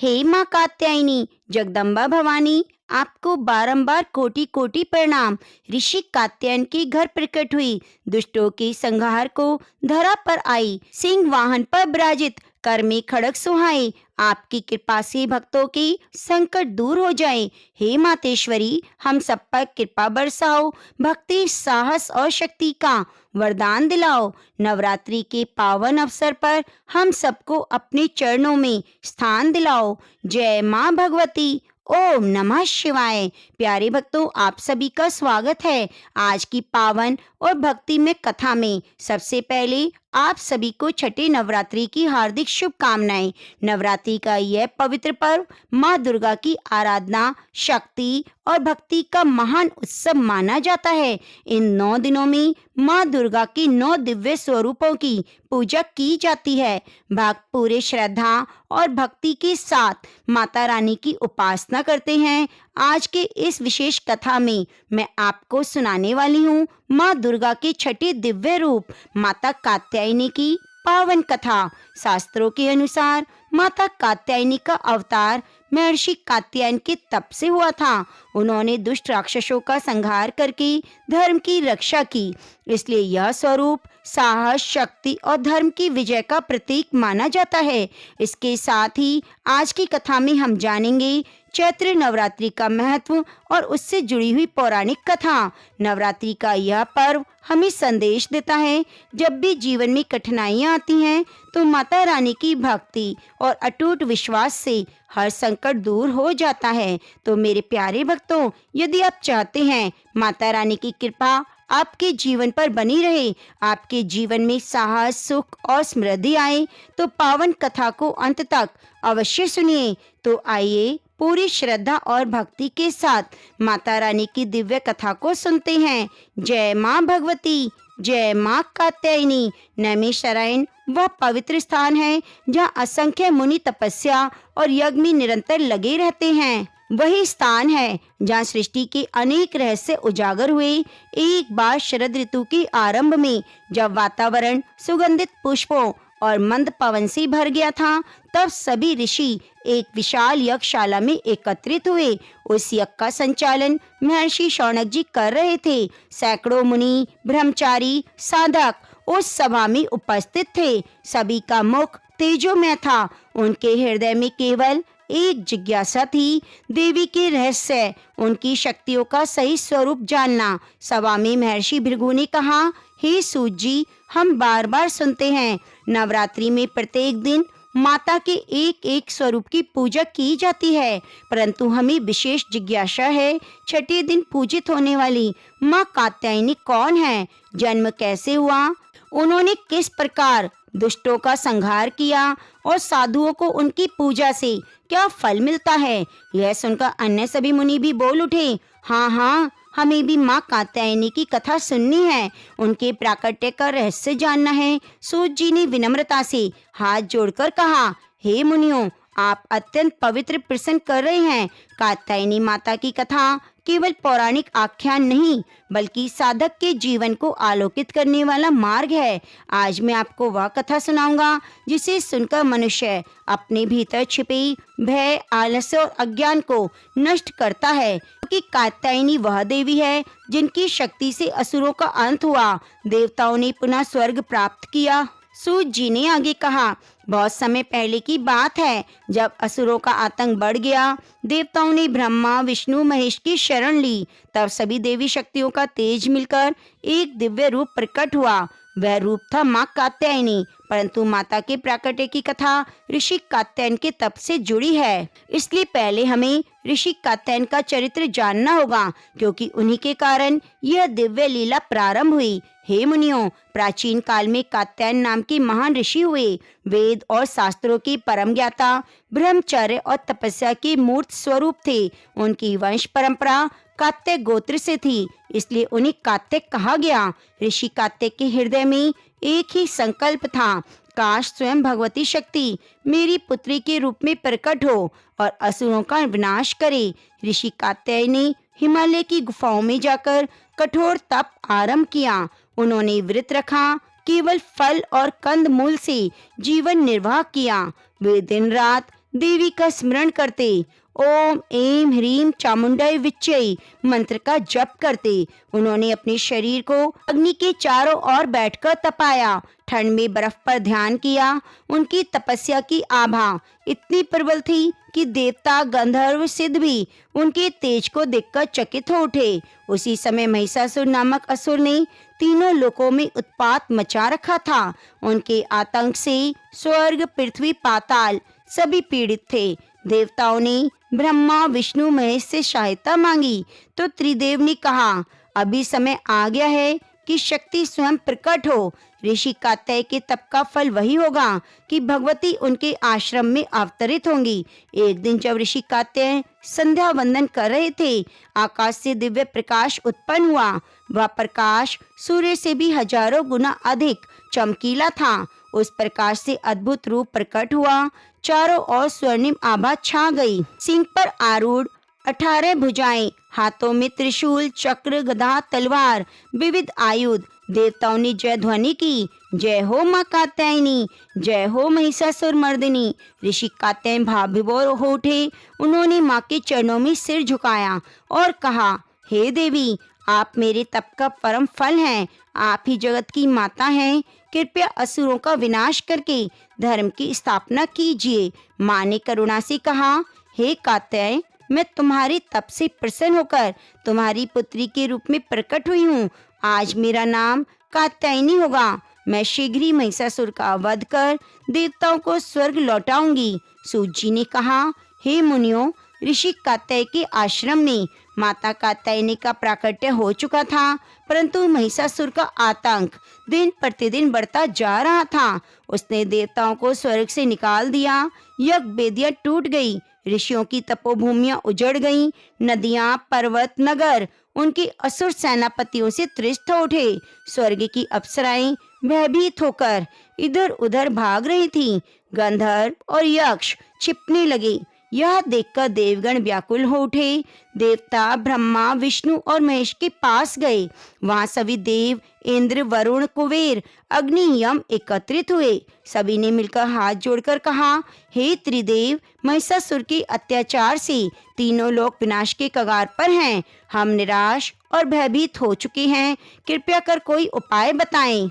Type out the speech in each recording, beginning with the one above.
हे माँ कात्यायनी, जगदम्बा भवानी, आपको बारंबार कोटि कोटि प्रणाम। ऋषि कात्यायन के घर प्रकट हुई, दुष्टों के संहार को धरा पर आई, सिंह वाहन पर विराजित, कर में खड़ग सुहाए। आपकी कृपा से भक्तों के संकट दूर हो जाए। हे मातेश्वरी, हम सब पर कृपा बरसाओ, भक्ति, साहस और शक्ति का वरदान दिलाओ। नवरात्रि के पावन अवसर पर हम सबको अपने चरणों में स्थान दिलाओ। जय माँ भगवती। ओम नमः शिवाय। प्यारे भक्तों, आप सभी का स्वागत है आज की पावन और भक्तिमय कथा में। सबसे पहले आप सभी को छठे नवरात्रि की हार्दिक शुभकामनाएं। नवरात्रि का यह पवित्र पर्व माँ दुर्गा की आराधना, शक्ति और भक्ति का महान उत्सव माना जाता है। इन 9 दिनों में माँ दुर्गा के 9 दिव्य स्वरूपों की पूजा की जाती है। भक्त पूरे श्रद्धा और भक्ति के साथ माता रानी की उपासना करते हैं। आज के इस विशेष कथा में मैं आपको सुनाने वाली हूँ माँ दुर्गा के छठे दिव्य रूप माता कात्यायनी की पावन कथा। शास्त्रों के अनुसार माता कात्यायनी का अवतार महर्षि कात्यायन के तप से हुआ था। उन्होंने दुष्ट राक्षसों का संहार करके धर्म की रक्षा की, इसलिए यह स्वरूप साहस, शक्ति और धर्म की विजय का प्रतीक माना जाता है। इसके साथ ही आज की कथा में हम जानेंगे चैत्र नवरात्रि का महत्व और उससे जुड़ी हुई पौराणिक कथा। नवरात्रि का यह पर्व हमें संदेश देता है, जब भी जीवन में कठिनाइयाँ आती हैं तो माता रानी की भक्ति और अटूट विश्वास से हर संकट दूर हो जाता है। तो मेरे प्यारे भक्तों, यदि आप चाहते हैं माता रानी की कृपा आपके जीवन पर बनी रहे, आपके जीवन में साहस, सुख और समृद्धि आए, तो पावन कथा को अंत तक अवश्य सुनिए। तो आइए पूरी श्रद्धा और भक्ति के साथ माता रानी की दिव्य कथा को सुनते हैं। जय माँ भगवती, जय माँ कात्यायनी। नैमिषारण्य वह पवित्र स्थान है जहाँ असंख्य मुनि तपस्या और यज्ञ में निरंतर लगे रहते हैं। वही स्थान है जहाँ सृष्टि के अनेक रहस्य उजागर हुए। एक बार शरद ऋतु के आरंभ में जब वातावरण सुगंधित पुष्पों और मंद पवन से भर गया था, तब सभी ऋषि एक विशाल यज्ञशाला में एकत्रित हुए। उस यज्ञ का संचालन महर्षि शौनक जी कर रहे थे। सैकड़ों मुनि, ब्रह्मचारी, साधक उस सभा में उपस्थित थे। सभी का मुख तेजोमय था। उनके हृदय में केवल एक जिज्ञासा थी, देवी के रहस्य, उनकी शक्तियों का सही स्वरूप जानना। सभा में महर्षि भृगु ने कहा, हे सूत जी, हम बार बार सुनते हैं नवरात्रि में प्रत्येक दिन माता के एक एक स्वरूप की पूजा की जाती है, परंतु हमें विशेष जिज्ञासा है, छठे दिन पूजित होने वाली माँ कात्यायनी कौन है? जन्म कैसे हुआ? उन्होंने किस प्रकार दुष्टों का संहार किया और साधुओं को उनकी पूजा से क्या फल मिलता है? यह सुनकर अन्य सभी मुनि भी बोल उठे, हाँ हाँ, हमें भी माँ कात्यायनी की कथा सुननी है, उनके प्राकट्य का रहस्य जानना है। सूत जी ने विनम्रता से हाथ जोड़कर कहा, हे मुनियों, आप अत्यंत पवित्र प्रश्न कर रहे हैं। कात्यायनी माता की कथा केवल पौराणिक आख्यान नहीं, बल्कि साधक के जीवन को आलोकित करने वाला मार्ग है। आज मैं आपको वह कथा सुनाऊंगा जिसे सुनकर मनुष्य अपने भीतर छिपे भय, आलस्य और अज्ञान को नष्ट करता है, क्योंकि कात्यायनी वह देवी है जिनकी शक्ति से असुरों का अंत हुआ, देवताओं ने पुनः स्वर्ग प्राप्त किया। सूत जी ने आगे कहा, बहुत समय पहले की बात है, जब असुरों का आतंक बढ़ गया, देवताओं ने ब्रह्मा, विष्णु, महेश की शरण ली। तब सभी देवी शक्तियों का तेज मिलकर एक दिव्य रूप प्रकट हुआ। वह रूप था माँ कात्यायनी। परंतु माता के प्राकट्य की कथा ऋषि कात्यायन के तप से जुड़ी है, इसलिए पहले हमें ऋषि कात्यायन का चरित्र जानना होगा, क्योंकि उन्हीं के कारण यह दिव्य लीला प्रारंभ हुई। हे मुनियों, प्राचीन काल में कात्यायन नाम के महान ऋषि हुए। वेद और शास्त्रों के परम ज्ञाता, ब्रह्मचर्य और तपस्या के मूर्त स्वरूप थे। उनकी वंश परंपरा कात्य गोत्र से थी, इसलिए उन्हें कात्य कहा गया। ऋषि कात्य के हृदय में एक ही संकल्प था, काश स्वयं भगवती शक्ति मेरी पुत्री के रूप में प्रकट हो और असुरों का विनाश करे। ऋषि कात्यायन ने हिमालय की गुफाओं में जाकर कठोर तप आरंभ किया। उन्होंने व्रत रखा, केवल फल और कंद मूल से जीवन निर्वाह किया। वे दिन रात देवी का स्मरण करते, ओम ऐं ह्रीं चामुंडाय विच्चय मंत्र का जप करते। उन्होंने अपने शरीर को अग्नि के चारों ओर बैठकर तपाया, ठंड में बर्फ पर ध्यान किया। उनकी तपस्या की आभा इतनी प्रबल थी कि देवता, गंधर्व, सिद्ध भी उनके तेज को देखकर चकित हो उठे। उसी समय महिषासुर नामक असुर ने तीनों लोकों में उत्पात मचा रखा था। उनके आतंक से स्वर्ग, पृथ्वी, पाताल सभी पीड़ित थे। देवताओं ने ब्रह्मा, विष्णु, महेश से सहायता मांगी तो त्रिदेव ने कहा, अभी समय आ गया है कि शक्ति स्वयं प्रकट हो। ऋषि कात्यायन के तप का फल वही होगा कि भगवती उनके आश्रम में अवतरित होंगी। एक दिन जब ऋषि कात्यायन संध्या वंदन कर रहे थे, आकाश से दिव्य प्रकाश उत्पन्न हुआ। वह प्रकाश सूर्य से भी हजारों गुना अधिक चमकीला था। उस प्रकाश से अद्भुत रूप प्रकट हुआ। चारों ओर स्वर्णिम आभा छा गई। सिंह पर आरूढ़ 18 भुजाएं, हाथों में त्रिशूल, चक्र, गदा, तलवार, विविध आयुध। देवताओं ने जय ध्वनि की, जय हो माँ कात्यायनी, जय हो महिषासुर मर्दिनी। ऋषि कात्यायन भाव विभोर हो उठे। उन्होंने माँ के चरणों में सिर झुकाया और कहा, हे देवी, आप मेरे तप का परम फल हैं। आप ही जगत की माता हैं। कृपया असुरों का विनाश करके धर्म की स्थापना कीजिए। माँ ने करुणा से कहा, हे कात्यायन, मैं तुम्हारे तप से प्रसन्न होकर तुम्हारी पुत्री के रूप में प्रकट हुई हूँ। आज मेरा नाम कात्यायनी होगा। मैं शीघ्र ही महिषासुर का वध कर देवताओं को स्वर्ग लौटाऊंगी। सूत जी ने कहा, हे मुनियों, ऋषि कात्यायन के आश्रम में माता कात्यायनी का प्राकट्य हो चुका था, परंतु महिषासुर का आतंक दिन प्रतिदिन बढ़ता जा रहा था। उसने देवताओं को स्वर्ग से निकाल दिया। यज्ञ वेदियां टूट गई, ऋषियों की तपोभूमियां उजड़ गईं, नदियां, पर्वत, नगर उनके असुर सेनापतियों से तृष्ट हो उठे। स्वर्ग की अप्सराएं भयभीत होकर इधर उधर भाग रही थीं। गंधर्व और यक्ष छिपने लगे। यह देखकर देवगण व्याकुल हो उठे। देवता ब्रह्मा, विष्णु और महेश के पास गए। वहां सभी देव, इंद्र, वरुण, कुबेर, अग्नि, यम एकत्रित हुए। सभी ने मिलकर हाथ जोड़कर कहा, हे त्रिदेव, महिषासुर के अत्याचार से तीनों लोक विनाश के कगार पर हैं। हम निराश और भयभीत हो चुके हैं। कृपया कर कोई उपाय बताएं।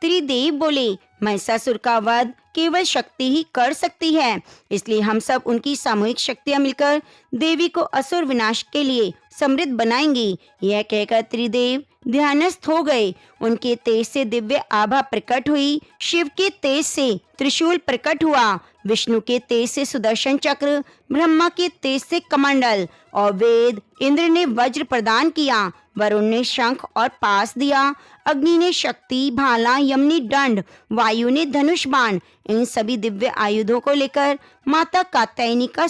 त्रिदेव बोले, महिषासुर का वध केवल शक्ति ही कर सकती है, इसलिए हम सब उनकी सामूहिक शक्तियां मिलकर देवी को असुर विनाश के लिए समृद्ध बनाएंगे। यह कहकर त्रिदेव ध्यानस्थ हो गए। उनके तेज से दिव्य आभा प्रकट हुई। शिव के तेज से त्रिशूल प्रकट हुआ, विष्णु के तेज से सुदर्शन चक्र, ब्रह्मा के तेज से कमंडल और वेद। इंद्र ने वज्र प्रदान किया, वरुण ने शंख और पास दिया, अग्नि ने शक्ति, भाला, यम ने दंड, वायु ने धनुष बाण। इन सभी दिव्य आयुधों को लेकर माता कात्यायनी का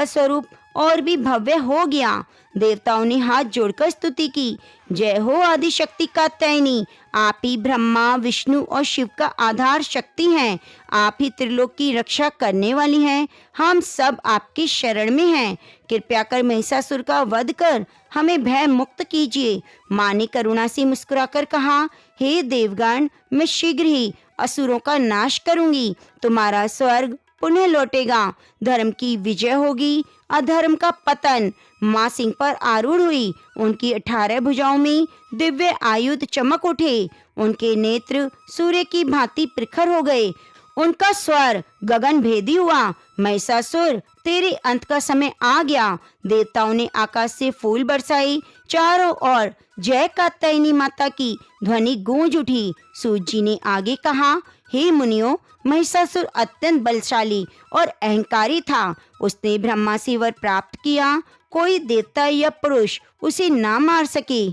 स्वरूप और भी भव्य हो गया। देवताओं ने हाथ जोड़कर स्तुति की, जय हो आदिशक्ति कात्यायनी। आप ही ब्रह्मा, विष्णु और शिव का आधार शक्ति हैं। आप ही त्रिलोक की रक्षा करने वाली हैं। हम सब आपकी शरण में हैं। कृपया कर महिषासुर का वध कर हमें भय मुक्त कीजिए। माँ ने करुणा से मुस्कुराकर कहा, हे देवगण, मैं शीघ्र ही असुरों का नाश करूंगी। तुम्हारा स्वर्ग पुनः लौटेगा। धर्म की विजय होगी, अधर्म का पतन। माँ सिंह पर आरूढ़ हुई। उनकी 18 भुजाओं में दिव्य आयुध चमक उठे। उनके नेत्र सूर्य की भांति प्रखर हो गए। उनका स्वर गगन भेदी हुआ, महिषासुर, तेरे अंत का समय आ गया। देवताओं ने आकाश से फूल बरसाए। चारों ओर जय कात्यायनी माता की ध्वनि गूंज उठी। सूत जी ने आगे कहा, हे मुनियों, महिषासुर अत्यंत बलशाली और अहंकारी था। उसने ब्रह्मा से वर प्राप्त किया। कोई देवता या पुरुष उसे ना मार सके।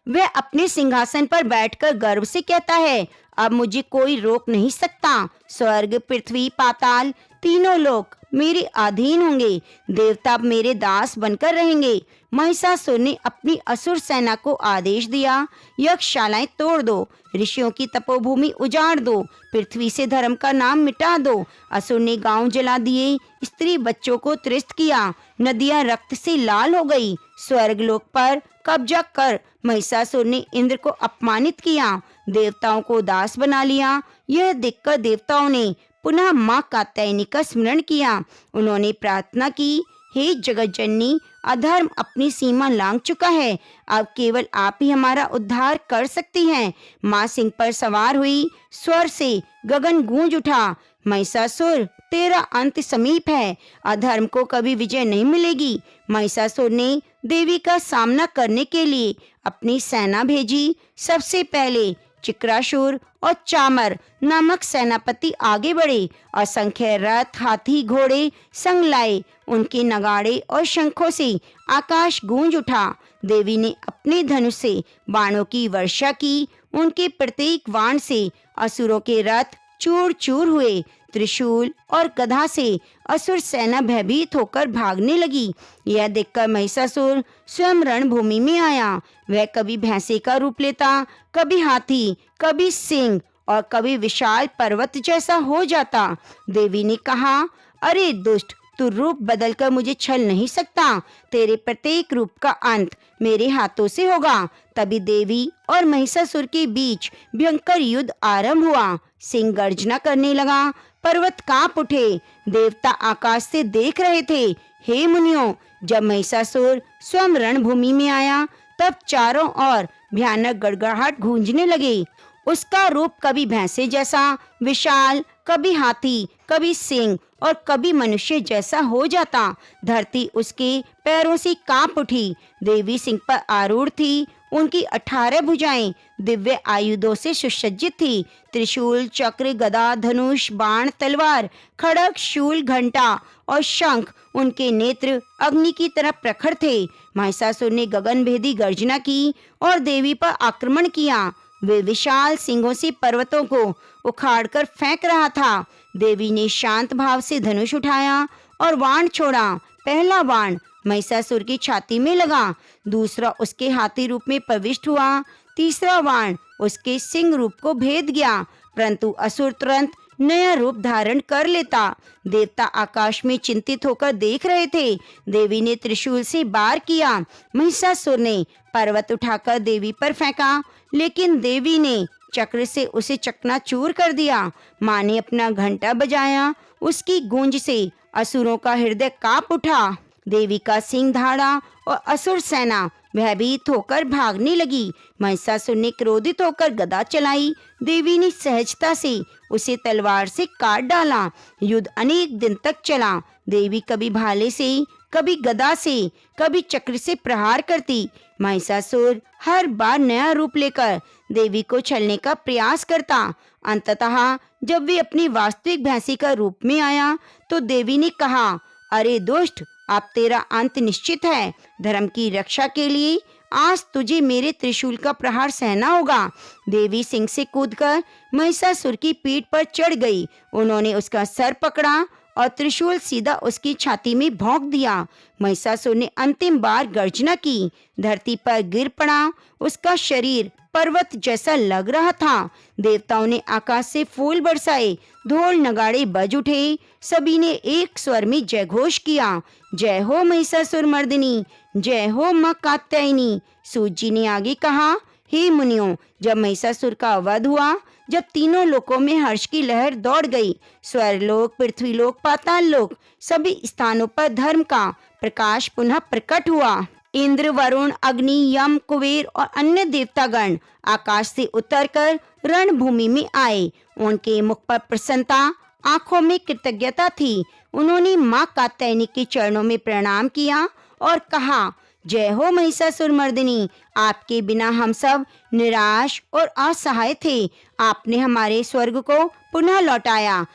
वह अपने सिंहासन पर बैठकर गर्व से कहता है, अब मुझे कोई रोक नहीं सकता। स्वर्ग, पृथ्वी, पाताल तीनों लोक मेरे अधीन होंगे। देवता अब मेरे दास बनकर रहेंगे। महिषासुर ने अपनी असुर सेना को आदेश दिया, यज्ञशालाएं तोड़ दो, ऋषियों की तपोभूमि उजाड़ दो, पृथ्वी से धर्म का नाम मिटा दो। असुर ने गांव जला दिए, स्त्री बच्चों को तृष्ट किया, नदियां रक्त से लाल हो गई। स्वर्ग लोक पर कब्जा कर महिषासुर ने इंद्र को अपमानित किया, देवताओं को दास बना लिया। यह देखकर देवताओं ने पुनः माँ कात्यायनी का स्मरण किया। उन्होंने प्रार्थना की, हे जगत जननी, अधर्म अपनी सीमा लांघ चुका है, अब केवल आप ही हमारा उद्धार कर सकती हैं। माँ सिंह पर सवार हुई, स्वर से गगन गूंज उठा, महिषासुर तेरा अंत समीप है, अधर्म को कभी विजय नहीं मिलेगी। महिषासुर ने देवी का सामना करने के लिए अपनी सेना भेजी। सबसे पहले चिक्रासुर और चामर नामक सेनापति आगे बढ़े। असंख्य रथ, हाथी, घोड़े संग लाए। उनके नगाड़े और शंखों से आकाश गूंज उठा। देवी ने अपने धनुष से बाणों की वर्षा की। उनके प्रत्येक बाण से असुरों के रथ चूर चूर हुए। त्रिशूल और गदा से असुर सेना भयभीत होकर भागने लगी। यह देखकर महिषासुर स्वयं रणभूमि में आया। वह कभी भैंसे का रूप लेता, कभी हाथी, कभी सिंह और कभी विशाल पर्वत जैसा हो जाता। देवी ने कहा, अरे दुष्ट, तू रूप बदलकर मुझे छल नहीं सकता। तेरे प्रत्येक रूप का अंत मेरे हाथों से होगा। तभी देवी और महिषासुर के बीच भयंकर युद्ध आरंभ हुआ। सिंह गर्जना करने लगा, पर्वत कांप उठे। देवता आकाश से देख रहे थे। हे मुनियों, जब महिषासुर स्वयं रणभूमि में आया तब चारों ओर भयानक गड़गड़ाहट गूंजने लगे। उसका रूप कभी भैंसे जैसा विशाल, कभी हाथी, कभी सिंह और कभी मनुष्य जैसा हो जाता। धरती उसके पैरों से कांप उठी। देवी सिंह पर आरूढ़ थी। उनकी 18 भुजाएं दिव्य आयुधों से सुसज्जित थी। त्रिशूल, चक्र, गदा, धनुष, बाण, तलवार, खड़ग, शूल, घंटा और शंख उनके नेत्र अग्नि की तरह प्रखर थे। महिषासुर ने गगनभेदी गर्जना की और देवी पर आक्रमण किया। वे विशाल सिंगों से पर्वतों को उखाड़कर फेंक रहा था। देवी ने शांत भाव से धनुष उठाया और बाण छोड़ा। पहला बाण महिषासुर की छाती में लगा, दूसरा उसके हाथी रूप में प्रविष्ट हुआ, तीसरा बाण उसके सिंह रूप को भेद गया। परंतु असुर तुरंत नया रूप धारण कर लेता। देवता आकाश में चिंतित होकर देख रहे थे। देवी ने त्रिशूल से वार किया। महिषासुर ने पर्वत उठाकर देवी पर फेंका, लेकिन देवी ने चक्र से उसे चकनाचूर कर दिया। माँ ने अपना घंटा बजाया। उसकी गूंज से असुरों का हृदय कांप उठा। देवी का सिंह धाड़ा और असुर सेना भयभीत होकर भागने लगी। महिषासुर ने क्रोधित होकर गदा चलाई। देवी ने सहजता से उसे तलवार से काट डाला। युद्ध अनेक दिन तक चला। देवी कभी भाले से, कभी गदा से, कभी चक्र से प्रहार करती। महिषासुर हर बार नया रूप लेकर देवी को छलने का प्रयास करता। अंततः जब वे अपनी वास्तविक भैंसी का रूप में आया तो देवी ने कहा, अरे दुष्ट, अब तेरा अंत निश्चित है। धर्म की रक्षा के लिए आज तुझे मेरे त्रिशूल का प्रहार सहना होगा। देवी सिंह से कूदकर महिषासुर की पीठ पर चढ़ गई। उन्होंने उसका सर पकड़ा और त्रिशूल सीधा उसकी छाती में भोंक दिया। महिषासुर ने अंतिम बार गर्जना की। धरती पर गिर पड़ा। उसका शरीर पर्वत जैसा लग रहा था। देवताओं ने आकाश से फूल बरसाए। ढोल नगाड़े बज उठे। सभी ने एक स्वर में जयघोष किया, जय हो महिषासुर मर्दिनी, जय हो माँ कात्यायनी। सूत जी ने आगे कहा, हे मुनियों, जब महिषासुर का वध हुआ, जब तीनों लोकों में हर्ष की लहर दौड़ गई, स्वर्गलोक, पृथ्वीलोक, पाताल लोक, सभी स्थानों पर धर्म का प्रकाश पुनः प्रकट हुआ। इंद्र, वरुण, अग्नि, यम, कुबेर और अन्य देवतागण आकाश से उतरकर रणभूमि में आए। उनके मुख पर प्रसन्नता, आंखों में कृतज्ञता थी। उन्होंने माँ कात्यायनी के चरणों में प्रणाम किया और कहा, जय हो महिषासुर मर्दिनी, आपके बिना हम सब निराश और असहाय थे। आपने हमारे स्वर्ग को पुनः लौटाया।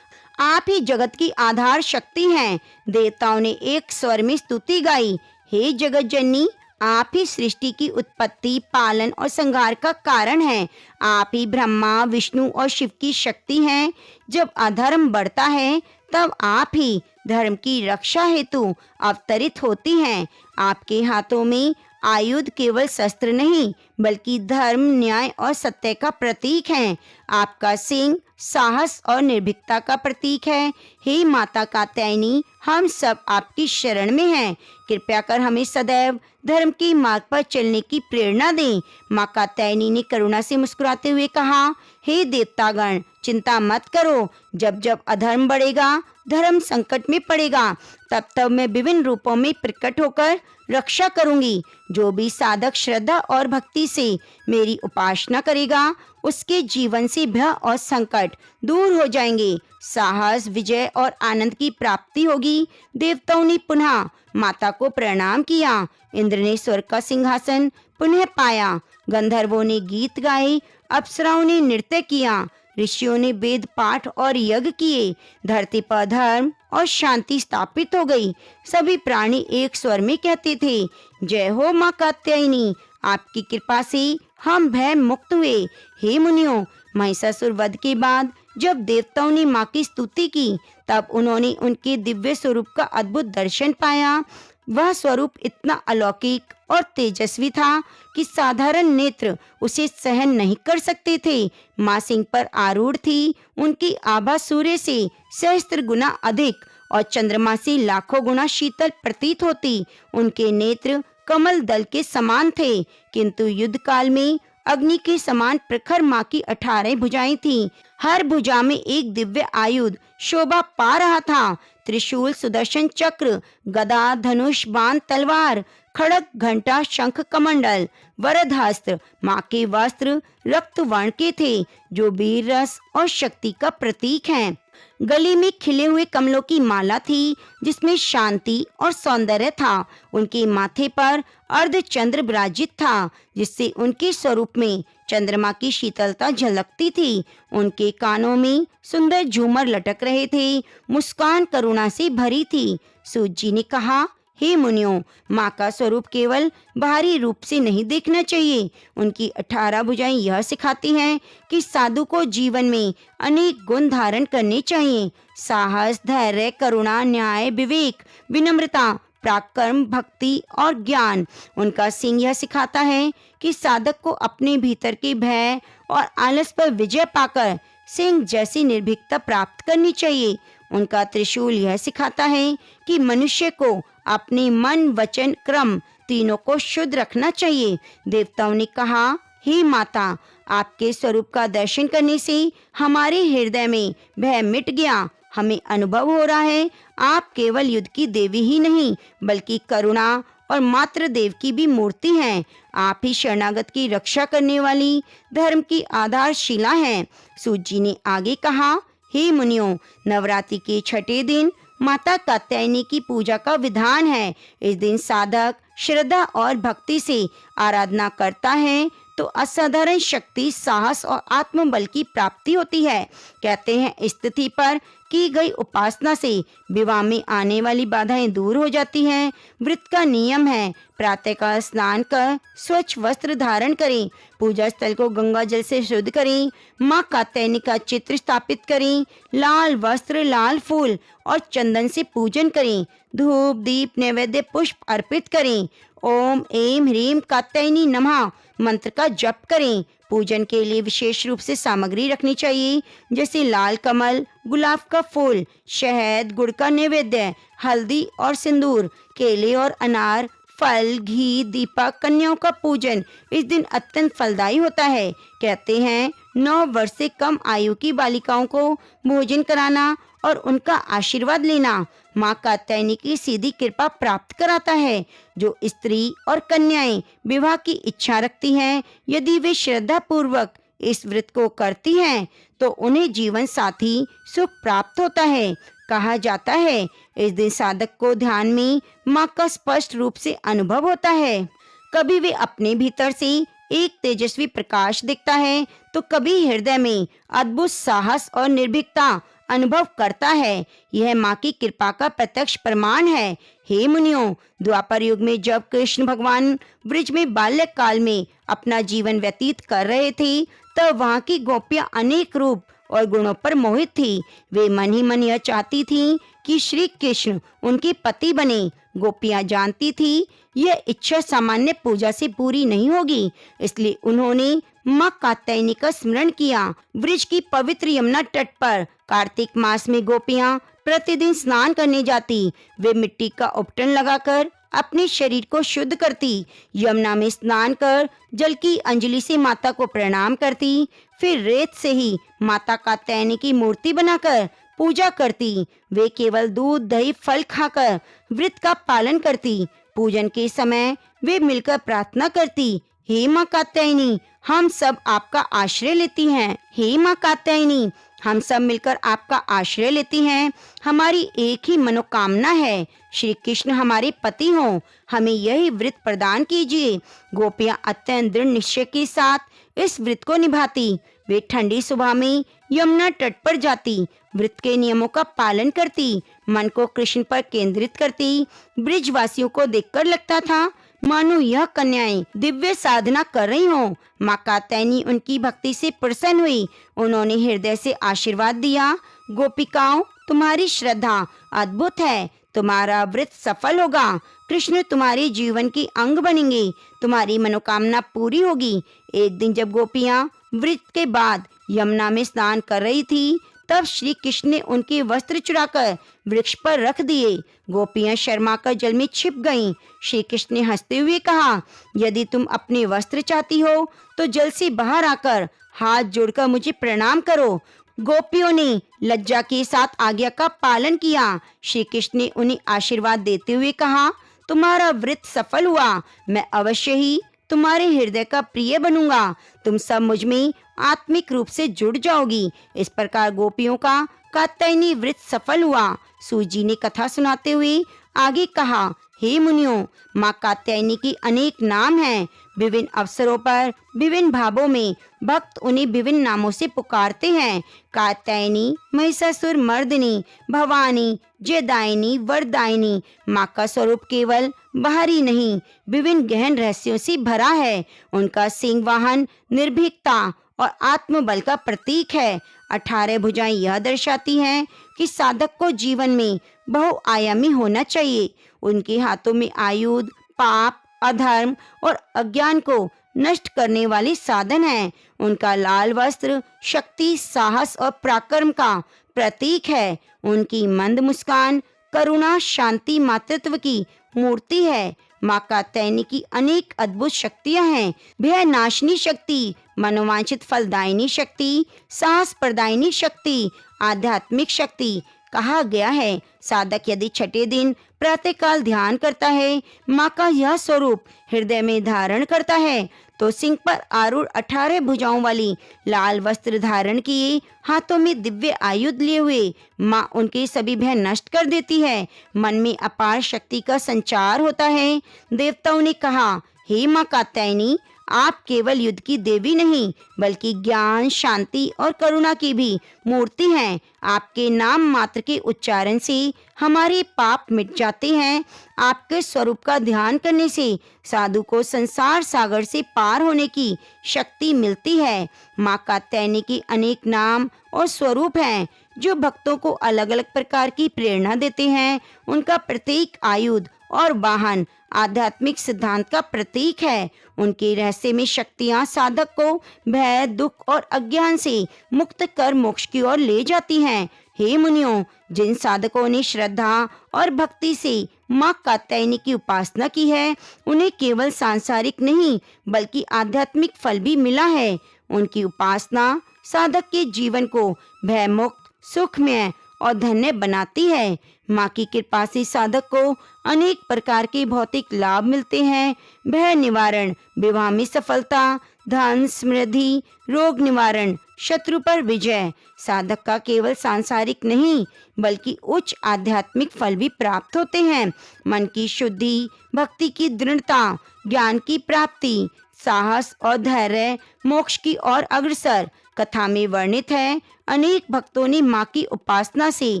आप ही जगत की आधार शक्ति हैं। देवताओं ने एक स्वर में स्तुति गाई, हे जगत जननी, आप ही सृष्टि की उत्पत्ति, पालन और संहार का कारण हैं। आप ही ब्रह्मा, विष्णु और शिव की शक्ति हैं। जब अधर्म बढ़ता है तब आप ही धर्म की रक्षा हेतु अवतरित होती हैं। आपके हाथों में आयुध केवल शस्त्र नहीं, बल्कि धर्म, न्याय और सत्य का प्रतीक हैं। आपका सिंह साहस और निर्भीकता का प्रतीक है। हे माता कात्यायनी, हम सब आपकी शरण में हैं। कृपया कर हमें सदैव धर्म के मार्ग पर चलने की प्रेरणा दें। माँ कात्यायनी ने करुणा से मुस्कुराते हुए कहा, हे देवतागण, चिंता मत करो। जब जब अधर्म बढ़ेगा, धर्म संकट में पड़ेगा, तब तब मैं विभिन्न रूपों में प्रकट होकर रक्षा करूंगी। जो भी साधक श्रद्धा और भक्ति से मेरी उपासना करेगा, उसके जीवन से भय और संकट दूर हो जाएंगे। साहस, विजय और आनंद की प्राप्ति होगी। देवताओं ने पुनः माता को प्रणाम किया। इंद्र ने स्वर्ग का सिंहासन पुनः पाया। गंधर्वों ने गीत गाए, अप्सराओं ने नृत्य किया, ऋषियों ने वेद पाठ और यज्ञ किए। धरती पर धर्म और शांति स्थापित हो गई। सभी प्राणी एक स्वर में कहते थे, जय हो माँ कात्यायनी, आपकी कृपा से हम भय मुक्त हुए। हे मुनियों, महिषासुर वध के बाद जब देवताओं ने माँ की स्तुति की, तब उन्होंने उनके दिव्य स्वरूप का अद्भुत दर्शन पाया। वह स्वरूप इतना अलौकिक और तेजस्वी था कि साधारण नेत्र उसे सहन नहीं कर सकते थे। माँ सिंह पर आरूढ़ थी। उनकी आभा सूर्य से सहस्त्र गुना अधिक और चंद्रमा से लाखों गुना शीतल प्रतीत होती। उनके नेत्र कमल दल के समान थे, किंतु युद्ध काल में अग्नि के समान प्रखर माँ की 18 भुजाएं थीं। हर भुजा में एक दिव्य आयुध शोभा पा रहा था। त्रिशूल, सुदर्शन चक्र, गदा, धनुष, बाण, तलवार, खड़ग, घंटा, शंख, कमंडल, वरदहस्त्र। माँ के वस्त्र रक्त वर्ण के थे, जो वीर रस और शक्ति का प्रतीक हैं। गले में खिले हुए कमलों की माला थी, जिसमें शांति और सौंदर्य था। उनके माथे पर अर्धचंद्र विराजित था, जिससे उनके स्वरूप में चंद्रमा की शीतलता झलकती थी। उनके कानों में सुंदर झूमर लटक रहे थे। मुस्कान करुणा से भरी थी। सूत जी ने कहा, हे मुनियों, माँ का स्वरूप केवल बाहरी रूप से नहीं देखना चाहिए। उनकी 18 भुजाएं यह सिखाती हैं कि साधु को जीवन में अनेक गुण धारण करने चाहिए। साहस, धैर्य, करुणा, न्याय, विवेक, विनम्रता, पराक्रम, भक्ति और ज्ञान। उनका सिंह यह सिखाता है कि साधक को अपने भीतर के भय और आलस पर विजय पाकर सिंह जैसी निर्भीकता प्राप्त करनी चाहिए। उनका त्रिशूल यह सिखाता है कि मनुष्य को अपने मन, वचन, क्रम तीनों को शुद्ध रखना चाहिए। देवताओं ने कहा, हे माता, आपके स्वरूप का दर्शन करने से हमारे हृदय में भय मिट गया। हमें अनुभव हो रहा है, आप केवल युद्ध की देवी ही नहीं, बल्कि करुणा और मातृ देव की भी मूर्ति हैं। आप ही शरणागत की रक्षा करने वाली धर्म की आधारशिला हैं। सूत जी ने आगे कहा, हे मुनियों, नवरात्रि के छठे दिन माता कात्यायनी की पूजा का विधान है। इस दिन साधक श्रद्धा और भक्ति से आराधना करता है तो असाधारण शक्ति, साहस और आत्मबल की प्राप्ति होती है। कहते हैं, स्थिति पर की गई उपासना से विवाह में आने वाली बाधाएं दूर हो जाती हैं। व्रत का नियम है, प्रातःकाल स्नान कर स्वच्छ वस्त्र धारण करें, पूजा स्थल को गंगा जल से शुद्ध करें, माँ कात्यायनी का चित्र स्थापित करें, लाल वस्त्र, लाल फूल और चंदन से पूजन करें, धूप, दीप, नैवेद्य, पुष्प अर्पित करें, ओम ऐं ह्रीं कात्यायनी नमः मंत्र का जप करें। पूजन के लिए विशेष रूप से सामग्री रखनी चाहिए, जैसे लाल कमल, गुलाब का फूल, शहद, गुड़ का नैवेद्य, हल्दी और सिंदूर, केले और अनार, फल, घी, दीपक। कन्याओं का पूजन इस दिन अत्यंत फलदायी होता है। कहते हैं, 9 वर्ष से कम आयु की बालिकाओं को भोजन कराना और उनका आशीर्वाद लेना माँ कात्यायनी की सीधी कृपा प्राप्त कराता है। जो स्त्री और कन्याएं विवाह की इच्छा रखती हैं, यदि वे श्रद्धा पूर्वक इस व्रत को करती हैं, तो उन्हें जीवन साथी सुख प्राप्त होता है। कहा जाता है, इस दिन साधक को ध्यान में माँ का स्पष्ट रूप से अनुभव होता है। कभी वे अपने भीतर से एक तेजस्वी प्रकाश दिखता है, तो कभी हृदय में अद्भुत साहस और निर्भीकता अनुभव करता है। यह माँ की कृपा का प्रत्यक्ष प्रमाण है। हे मुनियों, द्वापर युग में जब कृष्ण भगवान ब्रिज में बाल्यक काल में अपना जीवन व्यतीत कर रहे थे, तब वहाँ की गोपियाँ अनेक रूप और गुणों पर मोहित थी। वे मन ही मन यह चाहती थीं कि श्री कृष्ण उनके पति बने। गोपियां जानती थी यह इच्छा सामान्य पूजा से पूरी नहीं होगी, इसलिए उन्होंने माँ कात्यायनी का स्मरण किया। ब्रिज की पवित्र यमुना तट पर कार्तिक मास में गोपियां प्रतिदिन स्नान करने जाती। वे मिट्टी का उपटन लगाकर अपने शरीर को शुद्ध करती, यमुना में स्नान कर जल की अंजलि से माता को प्रणाम करती, फिर रेत से ही माता कात्यायनी की मूर्ति बनाकर पूजा करती। वे केवल दूध दही फल खाकर व्रत का पालन करती। पूजन के समय वे मिलकर प्रार्थना करती, हे माँ कात्यायनी, हम सब आपका आश्रय लेती हैं। हे माँ कात्यायनी, हम सब मिलकर आपका आश्रय लेती हैं। हमारी एक ही मनोकामना है, श्री कृष्ण हमारे पति हों, हमें यही व्रत प्रदान कीजिए। गोपियां अत्यंत दृढ़ निश्चय के साथ इस व्रत को निभाती। वे ठंडी सुबह में यमुना तट पर जाती, व्रत के नियमों का पालन करती, मन को कृष्ण पर केंद्रित करती। ब्रिजवासियों को देखकर लगता था मानो यह कन्याएं दिव्य साधना कर रही हों। माँ कात्यायनी उनकी भक्ति से प्रसन्न हुई। उन्होंने हृदय से आशीर्वाद दिया, गोपिकाओं, तुम्हारी श्रद्धा अद्भुत है, तुम्हारा व्रत सफल होगा, कृष्ण तुम्हारे जीवन की अंग बनेंगे, तुम्हारी मनोकामना पूरी होगी। एक दिन जब गोपियां व्रत के बाद यमुना में स्नान कर रही थी, तब श्री कृष्ण ने उनके वस्त्र चुराकर वृक्ष पर रख दिए। गोपियां शर्माकर जल में छिप गईं। श्री कृष्ण ने हंसते हुए कहा, यदि तुम अपने वस्त्र चाहती हो तो जल से बाहर आकर हाथ जोड़कर मुझे प्रणाम करो। गोपियों ने लज्जा के साथ आज्ञा का पालन किया। श्री कृष्ण ने उन्हें आशीर्वाद देते हुए कहा, तुम्हारा व्रत सफल हुआ, मैं अवश्य ही तुम्हारे हृदय का प्रिय बनूंगा, तुम सब मुझ में आत्मिक रूप से जुड़ जाओगी। इस प्रकार गोपियों का कात्यायनी व्रत सफल हुआ। सूत जी ने कथा सुनाते हुए आगे कहा, हे मुनियों, माँ कात्यायनी की अनेक नाम हैं। विभिन्न अवसरों पर विभिन्न भावों में भक्त उन्हें विभिन्न नामों से पुकारते हैं। कात्यायनी, महिषासुर मर्दिनी, भवानी, जयदायिनी, वरदायिनी। माँ का स्वरूप केवल बाहरी नहीं, विभिन्न गहन रहस्यों से भरा है। उनका सिंह वाहन निर्भीकता और आत्मबल का प्रतीक है। 18 भुजाएं यह दर्शाती हैं कि साधक को जीवन में बहुआयामी होना चाहिए। उनके हाथों में आयुध पाप, अधर्म और अज्ञान को नष्ट करने वाले साधन हैं। उनका लाल वस्त्र शक्ति, साहस और पराक्रम का प्रतीक है। उनकी मंद मुस्कान करुणा, शांति, मातृत्व की मूर्ति है। माँ कात्यायनी की अनेक अद्भुत शक्तियां हैं। भय नाशनी शक्ति, मनोवांछित फलदायिनी शक्ति, साहस प्रदायिनी शक्ति, आध्यात्मिक शक्ति। कहा गया है, साधक यदि छठे दिन प्रातःकाल ध्यान करता है, माँ का यह स्वरूप हृदय में धारण करता है, तो सिंह पर आरूढ़ 18 भुजाओं वाली लाल वस्त्र धारण किए, हाथों में दिव्य आयुध लिए हुए माँ उनके सभी भय नष्ट कर देती है। मन में अपार शक्ति का संचार होता है। देवताओं ने कहा, हे माँ कात्यायनी, आप केवल युद्ध की देवी नहीं, बल्कि ज्ञान, शांति और करुणा की भी मूर्ति हैं। आपके नाम मात्र के उच्चारण से हमारे पाप मिट जाते हैं। आपके स्वरूप का ध्यान करने से साधु को संसार सागर से पार होने की शक्ति मिलती है। माँ कात्यायनी के अनेक नाम और स्वरूप हैं, जो भक्तों को अलग अलग प्रकार की प्रेरणा देते हैं। उनका प्रत्येक आयुध और वाहन आध्यात्मिक सिद्धांत का प्रतीक है। उनके रहस्य में शक्तियां साधक को भय, दुख और अज्ञान से मुक्त कर मोक्ष की ओर ले जाती हैं। हे मुनियों, जिन साधकों ने श्रद्धा और भक्ति से माँ कात्यायनी की उपासना की है, उन्हें केवल सांसारिक नहीं बल्कि आध्यात्मिक फल भी मिला है। उनकी उपासना साधक के जीवन को भयमुक्त, सुखमय और धन्य बनाती है। माँ की कृपा से साधक को अनेक प्रकार के भौतिक लाभ मिलते हैं। भय निवारण, विवाह में सफलता, धन, समृद्धि, रोग निवारण, शत्रु पर विजय। साधक का केवल सांसारिक नहीं बल्कि उच्च आध्यात्मिक फल भी प्राप्त होते हैं। मन की शुद्धि, भक्ति की दृढ़ता, ज्ञान की प्राप्ति, साहस और धैर्य, मोक्ष की ओर अग्रसर। कथा में वर्णित है, अनेक भक्तों ने माँ की उपासना से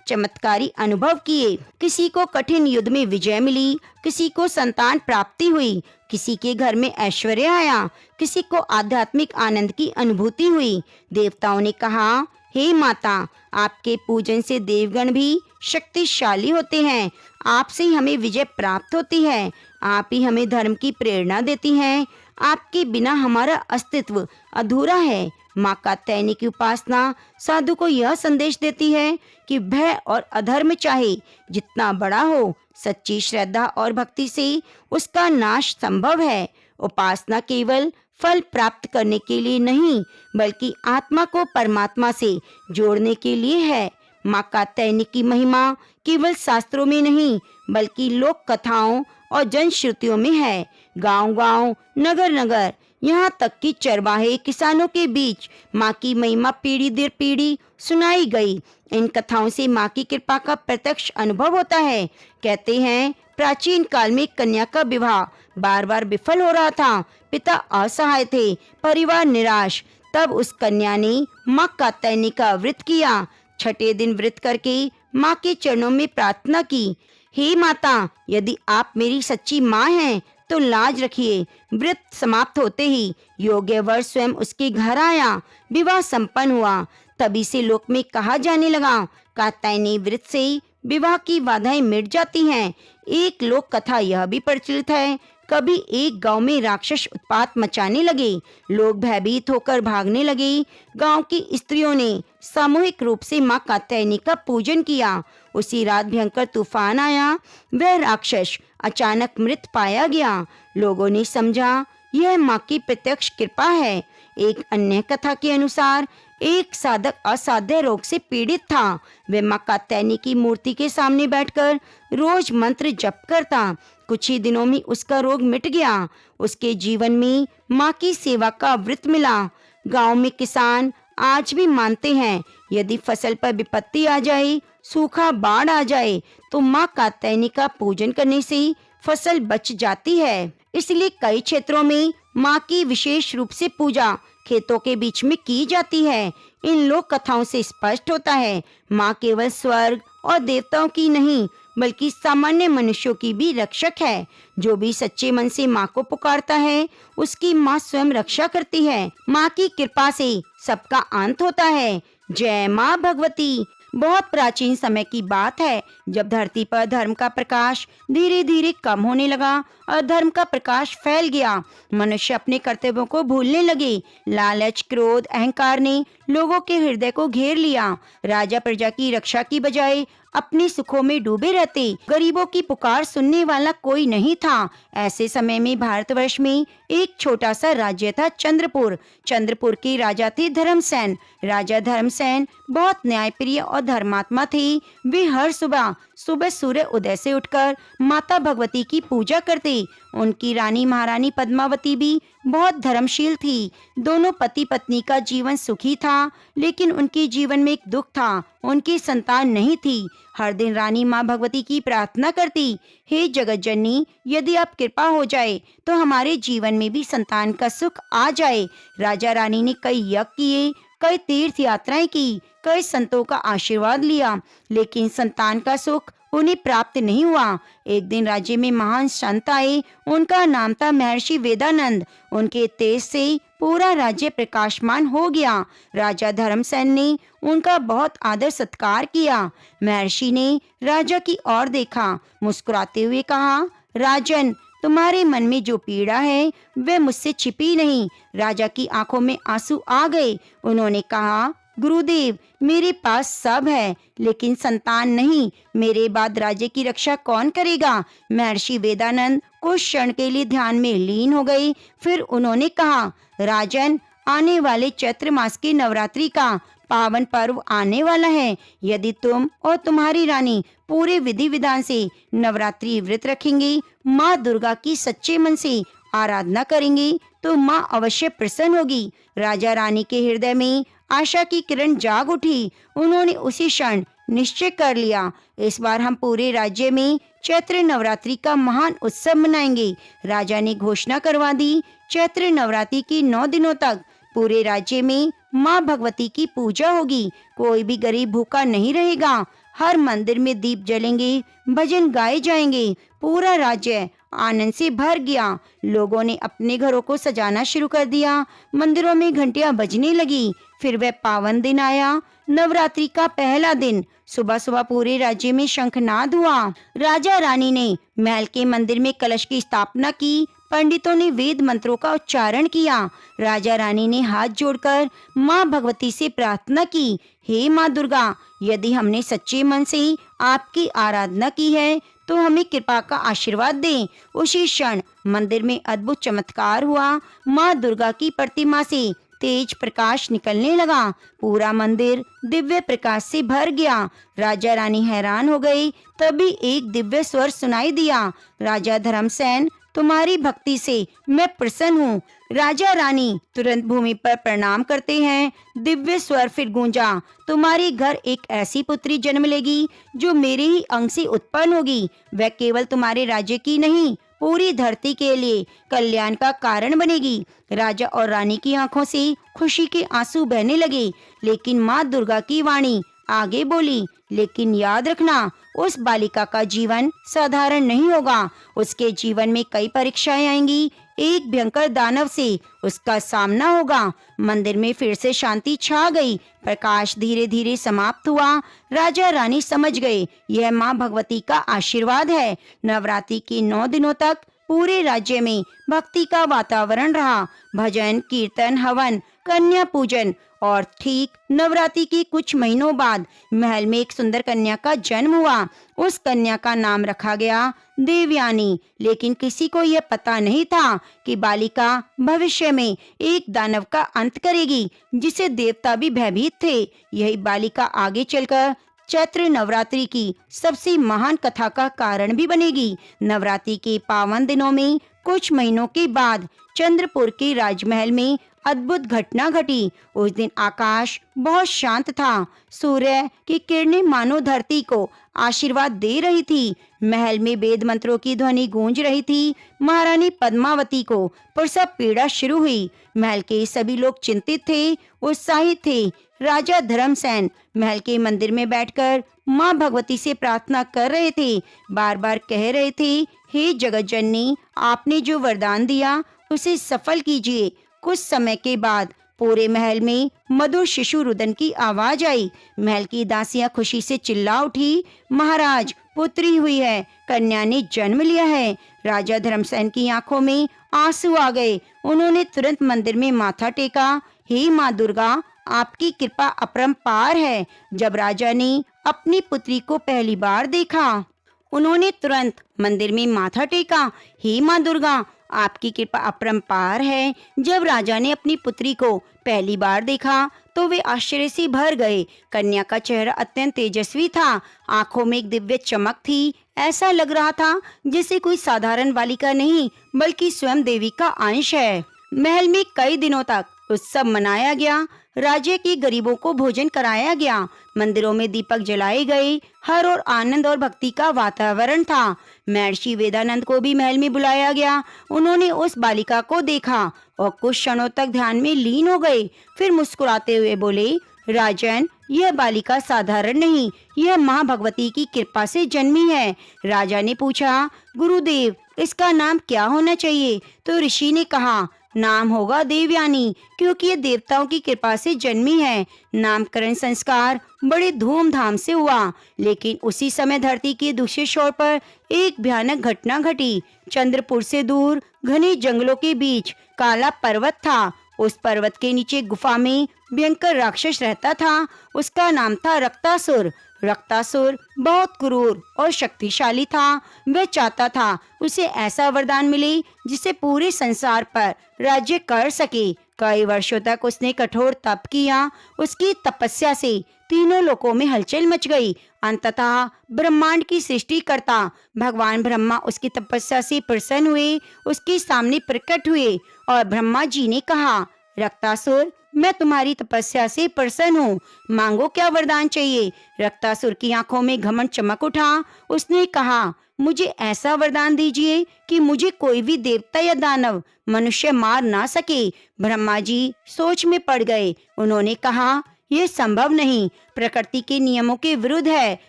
चमत्कारी अनुभव किए। किसी को कठिन युद्ध में विजय मिली, किसी को संतान प्राप्ति हुई, किसी के घर में ऐश्वर्य आया, किसी को आध्यात्मिक आनंद की अनुभूति हुई। देवताओं ने कहा, हे माता, आपके पूजन से देवगण भी शक्तिशाली होते हैं। आपसे ही हमें विजय प्राप्त होती है। आप ही हमें धर्म की प्रेरणा देती हैं। आपके बिना हमारा अस्तित्व अधूरा है। माँ कात्यायनी की उपासना साधु को यह संदेश देती है कि भय और अधर्म चाहे जितना बड़ा हो, सच्ची श्रद्धा और भक्ति से उसका नाश संभव है। उपासना केवल फल प्राप्त करने के लिए नहीं, बल्कि आत्मा को परमात्मा से जोड़ने के लिए है। माँ कात्यायनी की महिमा केवल शास्त्रों में नहीं, बल्कि लोक कथाओं और जनश्रुतियों में है। गांव-गांव, नगर-नगर, यहाँ तक कि चरवाहे किसानों के बीच माँ की महिमा पीढ़ी दर पीढ़ी सुनाई गई। इन कथाओं से माँ की कृपा का प्रत्यक्ष अनुभव होता है। कहते हैं, प्राचीन काल में कन्या का विवाह बार बार विफल हो रहा था। पिता असहाय थे, परिवार निराश। तब उस कन्या ने माँ कात्यायनी का व्रत किया। छठे दिन व्रत करके माँ के चरणों में प्रार्थना की, हे माता, यदि आप मेरी सच्ची माँ हैं तो लाज रखिए। व्रत समाप्त होते ही योग्य वर स्वयं उसके घर आया। विवाह संपन्न हुआ। तभी से लोक में कहा जाने लगा, कात्यायनी व्रत से विवाह की बाधाएं मिट जाती हैं। एक लोक कथा यह भी प्रचलित है, कभी एक गांव में राक्षस उत्पात मचाने लगे। लोग भयभीत होकर भागने लगे। गांव की स्त्रियों ने सामूहिक रूप से माँ कात्यायनी का पूजन किया। उसी रात भयंकर तूफान आया। वह राक्षस अचानक मृत पाया गया। लोगों ने समझा यह माँ की प्रत्यक्ष कृपा है। एक अन्य कथा के अनुसार एक साधक असाध्य रोग से पीड़ित था। वह माँ कात्यायनी की मूर्ति के सामने बैठकर रोज मंत्र जप करता। कुछ ही दिनों में उसका रोग मिट गया। उसके जीवन में माँ की सेवा का व्रत मिला। गांव में किसान आज भी मानते हैं, यदि फसल पर विपत्ति आ जाए, सूखा, बाढ़ आ जाए, तो माँ कात्यायनी का पूजन करने से फसल बच जाती है। इसलिए कई क्षेत्रों में माँ की विशेष रूप से पूजा खेतों के बीच में की जाती है। इन लोक कथाओं से स्पष्ट होता है, माँ केवल स्वर्ग और देवताओं की नहीं, बल्कि सामान्य मनुष्यों की भी रक्षक है। जो भी सच्चे मन से माँ को पुकारता है, उसकी माँ स्वयं रक्षा करती है। माँ की कृपा से सबका अंत होता है। जय माँ भगवती। बहुत प्राचीन समय की बात है, जब धरती पर धर्म का प्रकाश धीरे धीरे कम होने लगा और धर्म का प्रकाश फैल गया। मनुष्य अपने कर्तव्यों को भूलने लगे। लालच, क्रोध, अहंकार ने लोगों के हृदय को घेर लिया। राजा प्रजा की रक्षा की बजाय अपने सुखों में डूबे रहते। गरीबों की पुकार सुनने वाला कोई नहीं था। ऐसे समय में भारतवर्ष में एक छोटा सा राज्य था, चंद्रपुर। चंद्रपुर के राजा थे धर्मसेन। राजा धर्मसेन बहुत न्यायप्रिय और धर्मात्मा थे। वे हर सुबह सुबह सूर्य उदय से उठकर माता भगवती की पूजा करते। उनकी रानी महारानी पद्मावती भी बहुत धर्मशील थी। दोनों पति पत्नी का जीवन सुखी था, लेकिन उनके जीवन में एक दुख था, उनकी संतान नहीं थी। हर दिन रानी माँ भगवती की प्रार्थना करती, हे जगत जननी, यदि आप कृपा हो जाए तो हमारे जीवन में भी संतान का सुख आ जाए। राजा रानी ने कई यज्ञ किए, कई तीर्थ यात्राएं की, कई संतों का आशीर्वाद लिया, लेकिन संतान का सुख उन्हें प्राप्त नहीं हुआ। एक दिन राज्य में महान संत आए। उनका नाम था महर्षि वेदानंद। उनके तेज से पूरा राज्य प्रकाशमान हो गया। राजा धर्मसेन ने उनका बहुत आदर सत्कार किया। महर्षि ने राजा की ओर देखा, मुस्कुराते हुए कहा, राजन, तुम्हारे मन में जो पीड़ा है वह मुझसे छिपी नहीं। राजा की आंखों में आंसू आ गए। उन्होंने कहा, गुरुदेव, मेरे पास सब है, लेकिन संतान नहीं। मेरे बाद राज्य की रक्षा कौन करेगा? महर्षि वेदानंद कुछ क्षण के लिए ध्यान में लीन हो गए। फिर उन्होंने कहा, राजन, आने वाले चैत्र मास की नवरात्रि का पावन पर्व आने वाला है। यदि तुम और तुम्हारी रानी पूरे विधि विधान से नवरात्रि व्रत रखेंगे, माँ दुर्गा की सच्चे मन से आराधना करेंगे, तो माँ अवश्य प्रसन्न होगी। राजा रानी के हृदय में आशा की किरण जाग उठी। उन्होंने उसी क्षण निश्चय कर लिया, इस बार हम पूरे राज्य में चैत्र नवरात्रि का महान उत्सव मनाएंगे। राजा ने घोषणा करवा दी, चैत्र नवरात्रि की 9 दिनों तक पूरे राज्य में माँ भगवती की पूजा होगी। कोई भी गरीब भूखा नहीं रहेगा। हर मंदिर में दीप जलेंगे, भजन गाए जाएंगे। पूरा राज्य आनंद से भर गया। लोगों ने अपने घरों को सजाना शुरू कर दिया, मंदिरों में घंटियां बजने लगी। फिर वह पावन दिन आया, नवरात्रि का पहला दिन। सुबह सुबह पूरे राज्य में शंखनाद हुआ। राजा रानी ने महल के मंदिर में कलश की स्थापना की। पंडितों ने वेद मंत्रों का उच्चारण किया। राजा रानी ने हाथ जोड़कर माँ भगवती से प्रार्थना की, हे माँ दुर्गा, यदि हमने सच्चे मन से आपकी आराधना की है तो हमें कृपा का आशीर्वाद दें। उसी क्षण मंदिर में अद्भुत चमत्कार हुआ। माँ दुर्गा की प्रतिमा से तेज प्रकाश निकलने लगा। पूरा मंदिर दिव्य प्रकाश से भर गया। राजा रानी हैरान हो गई। तभी एक दिव्य स्वर सुनाई दिया, राजा धर्मसेन, तुम्हारी भक्ति से मैं प्रसन्न हूँ। राजा रानी तुरंत भूमि पर प्रणाम करते हैं। दिव्य स्वर फिर गूंजा, तुम्हारे घर एक ऐसी पुत्री जन्म लेगी जो मेरे ही अंग से उत्पन्न होगी। वह केवल तुम्हारे राज्य की नहीं, पूरी धरती के लिए कल्याण का कारण बनेगी। राजा और रानी की आंखों से खुशी के आंसू बहने लगे। लेकिन माँ दुर्गा की वाणी आगे बोली, लेकिन याद रखना, उस बालिका का जीवन साधारण नहीं होगा। उसके जीवन में कई परीक्षाएं आएंगी। एक भयंकर दानव से उसका सामना होगा। मंदिर में फिर से शांति छा गई। प्रकाश धीरे धीरे समाप्त हुआ। राजा रानी समझ गए, यह माँ भगवती का आशीर्वाद है। नवरात्रि के 9 दिनों तक पूरे राज्य में भक्ति का वातावरण रहा। भजन, कीर्तन, हवन, कन्या पूजन। और ठीक नवरात्रि के कुछ महीनों बाद महल में एक सुंदर कन्या का जन्म हुआ। उस कन्या का नाम रखा गया देवयानी। लेकिन किसी को यह पता नहीं था कि बालिका भविष्य में एक दानव का अंत करेगी, जिसे देवता भी भयभीत थे। यही बालिका आगे चलकर चैत्र नवरात्रि की सबसे महान कथा का कारण भी बनेगी। नवरात्रि के पावन दिनों में कुछ महीनों के बाद चंद्रपुर के राजमहल में अद्भुत घटना घटी। उस दिन आकाश बहुत शांत था। सूर्य की किरणें मानो धरती को आशीर्वाद दे रही थी। महल में वेद मंत्रों की ध्वनि गूंज रही थी। महारानी पद्मावती को प्रसव पीड़ा शुरू हुई। महल के सभी लोग चिंतित थे, उत्साहित थे। राजा धर्मसेन महल के मंदिर में बैठकर माँ भगवती से प्रार्थना कर रहे थे। बार बार कह रहे थे, हे जगत जननी, आपने जो वरदान दिया उसे सफल कीजिए। कुछ समय के बाद पूरे महल में मधुर शिशु रुदन की आवाज आई। महल की दासियां खुशी से चिल्ला उठी, महाराज, पुत्री हुई है, कन्या ने जन्म लिया है। राजा धर्मसेन की आंखों में आंसू आ गए। उन्होंने तुरंत मंदिर में माथा टेका, हे माँ दुर्गा, आपकी कृपा अपरंपार है। जब राजा ने अपनी पुत्री को पहली बार देखा, उन्होंने तुरंत मंदिर में माथा टेका, हे माँ दुर्गा, आपकी कृपा अपरंपार है। जब राजा ने अपनी पुत्री को पहली बार देखा तो वे आश्चर्य से भर गए। कन्या का चेहरा अत्यंत तेजस्वी था। आंखों में एक दिव्य चमक थी। ऐसा लग रहा था जैसे कोई साधारण बालिका नहीं, बल्कि स्वयं देवी का अंश है। महल में कई दिनों तक उत्सव मनाया गया। राज्य के गरीबों को भोजन कराया गया। मंदिरों में दीपक जलाए गए। हर और आनंद और भक्ति का वातावरण था। महर्षि वेदानंद को भी महल में बुलाया गया। उन्होंने उस बालिका को देखा और कुछ क्षणों तक ध्यान में लीन हो गए। फिर मुस्कुराते हुए बोले, राजन, यह बालिका साधारण नहीं, यह माँ भगवती की कृपा से जन्मी है। राजा ने पूछा, गुरुदेव, इसका नाम क्या होना चाहिए? तो ऋषि ने कहा, नाम होगा देवयानी, क्योंकि ये देवताओं की कृपा से जन्मी है। नामकरण संस्कार बड़े धूमधाम से हुआ। लेकिन उसी समय धरती के दूसरे छोर पर एक भयानक घटना घटी। चंद्रपुर से दूर घने जंगलों के बीच काला पर्वत था। उस पर्वत के नीचे गुफा में भयंकर राक्षस रहता था। उसका नाम था रक्तासुर। रक्तासुर बहुत क्रूर और शक्तिशाली था। वह चाहता था उसे ऐसा वरदान मिले जिसे पूरे संसार पर राज्य कर सके। कई वर्षों तक उसने कठोर तप किया। उसकी तपस्या से तीनों लोकों में हलचल मच गई। अंततः ब्रह्मांड की सृष्टि करता भगवान ब्रह्मा उसकी तपस्या से प्रसन्न हुए, उसके सामने प्रकट हुए और ब्रह्मा जी ने कहा, रक्तासुर, मैं तुम्हारी तपस्या से प्रसन्न हूँ, मांगो क्या वरदान चाहिए। रक्तासुर की आंखों में घमंड चमक उठा। उसने कहा, मुझे ऐसा वरदान दीजिए कि मुझे कोई भी देवता या दानव मनुष्य मार ना सके। ब्रह्मा जी सोच में पड़ गए। उन्होंने कहा, ये संभव नहीं, प्रकृति के नियमों के विरुद्ध है।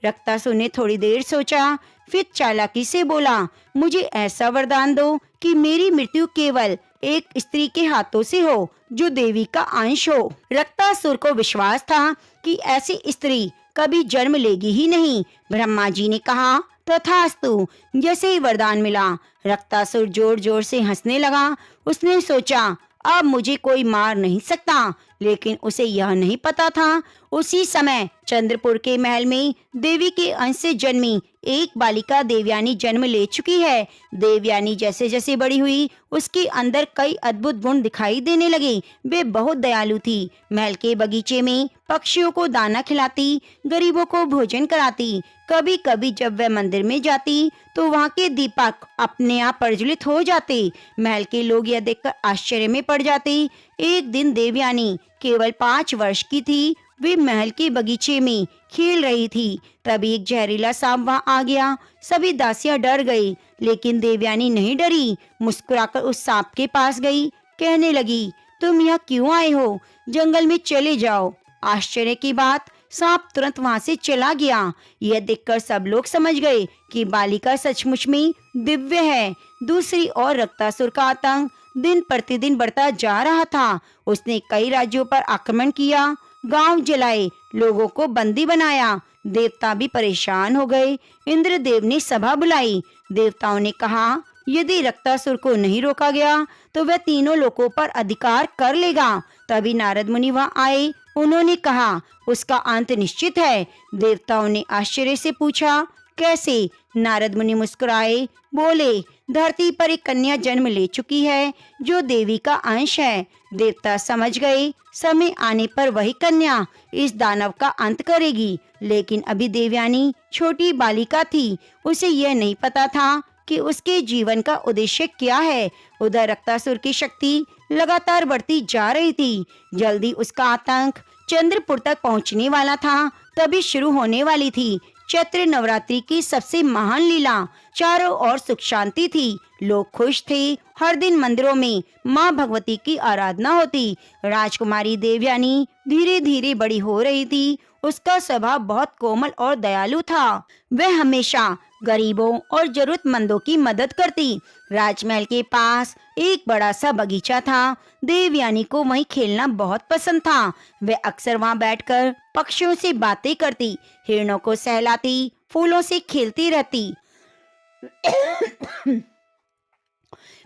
रक्तासुर ने थोड़ी देर सोचा, फिर चालाकी से बोला, मुझे ऐसा वरदान दो कि मेरी मृत्यु केवल एक स्त्री के हाथों से हो जो देवी का अंश हो। रक्तासुर को विश्वास था कि ऐसी स्त्री कभी जन्म लेगी ही नहीं। ब्रह्मा जी ने कहा, तथास्तु। जैसे ही वरदान मिला, रक्तासुर जोर जोर से हंसने लगा। उसने सोचा, अब मुझे कोई मार नहीं सकता, लेकिन उसे यह नहीं पता था उसी समय चंद्रपुर के महल में देवी के अंश से जन्मी एक बालिका देवयानी जन्म ले चुकी है। देवयानी जैसे जैसे बड़ी हुई, उसके अंदर कई अद्भुत गुण दिखाई देने लगे। वे बहुत दयालु थी। महल के बगीचे में पक्षियों को दाना खिलाती, गरीबों को भोजन कराती। कभी कभी जब वह मंदिर में जाती तो वहाँ के दीपक अपने आप प्रज्वलित हो जाते। महल के लोग यह देखकर आश्चर्य में पड़ जाते। एक दिन देवयानी केवल 5 वर्ष की थी। वे महल के बगीचे में खेल रही थी। तभी एक जहरीला सांप वहाँ आ गया। सभी दासियां डर गई, लेकिन देवयानी नहीं डरी। मुस्कुराकर उस सांप के पास गई, कहने लगी, तुम यहाँ क्यों आए हो? जंगल में चले जाओ। आश्चर्य की बात, सांप तुरंत वहाँ से चला गया। यह देखकर सब लोग समझ गए कि बालिका सचमुच में दिव्य है। दूसरी ओर रक्तासुर का आतंक दिन प्रतिदिन बढ़ता जा रहा था। उसने कई राज्यों पर आक्रमण किया, गांव जलाए, लोगों को बंदी बनाया। देवता भी परेशान हो गए। इंद्रदेव ने सभा बुलाई। देवताओं ने कहा, यदि रक्तासुर को नहीं रोका गया तो वह तीनों लोकों पर अधिकार कर लेगा। तभी नारद मुनि वहाँ आए। उन्होंने कहा, उसका अंत निश्चित है। देवताओं ने आश्चर्य से पूछा, कैसे? नारद मुनि मुस्कुराए, बोले, धरती पर एक कन्या जन्म ले चुकी है जो देवी का अंश है। देवता समझ गए, समय आने पर वही कन्या इस दानव का अंत करेगी। लेकिन अभी देवयानी छोटी बालिका थी। उसे यह नहीं पता था कि उसके जीवन का उद्देश्य क्या है। उधर रक्तासुर की शक्ति लगातार बढ़ती जा रही थी। जल्दी उसका आतंक चंद्रपुर तक पहुंचने वाला था। तभी शुरू होने वाली थी चैत्र नवरात्रि की सबसे महान लीला। चारों ओर सुख शांति थी। लोग खुश थे। हर दिन मंदिरों में माँ भगवती की आराधना होती। राजकुमारी देवयानी धीरे धीरे बड़ी हो रही थी। उसका स्वभाव बहुत कोमल और दयालु था। वह हमेशा गरीबों और जरूरतमंदों की मदद करती। राजमहल के पास एक बड़ा सा बगीचा था। देवयानी को वहीं खेलना बहुत पसंद था। वह अक्सर वहां बैठकर पक्षियों से बातें करती, हिरणों को सहलाती, फूलों से खेलती रहती।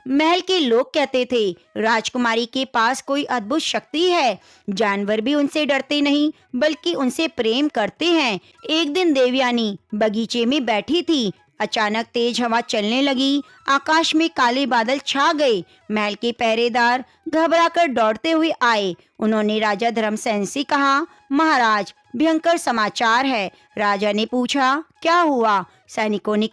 महल के लोग कहते थे, राजकुमारी के पास कोई अद्भुत शक्ति है। जानवर भी उनसे डरते नहीं, बल्कि उनसे प्रेम करते हैं। एक दिन देवयानी बगीचे में बैठी थी। अचानक तेज हवा चलने लगी। आकाश में काले बादल छा गए। महल के पहरेदार घबराकर दौड़ते हुए आए। उन्होंने राजा धर्मसेन से कहा, महाराज, भयंकर समाचार है। राजा ने पूछा, क्या हुआ? सैनिकों ने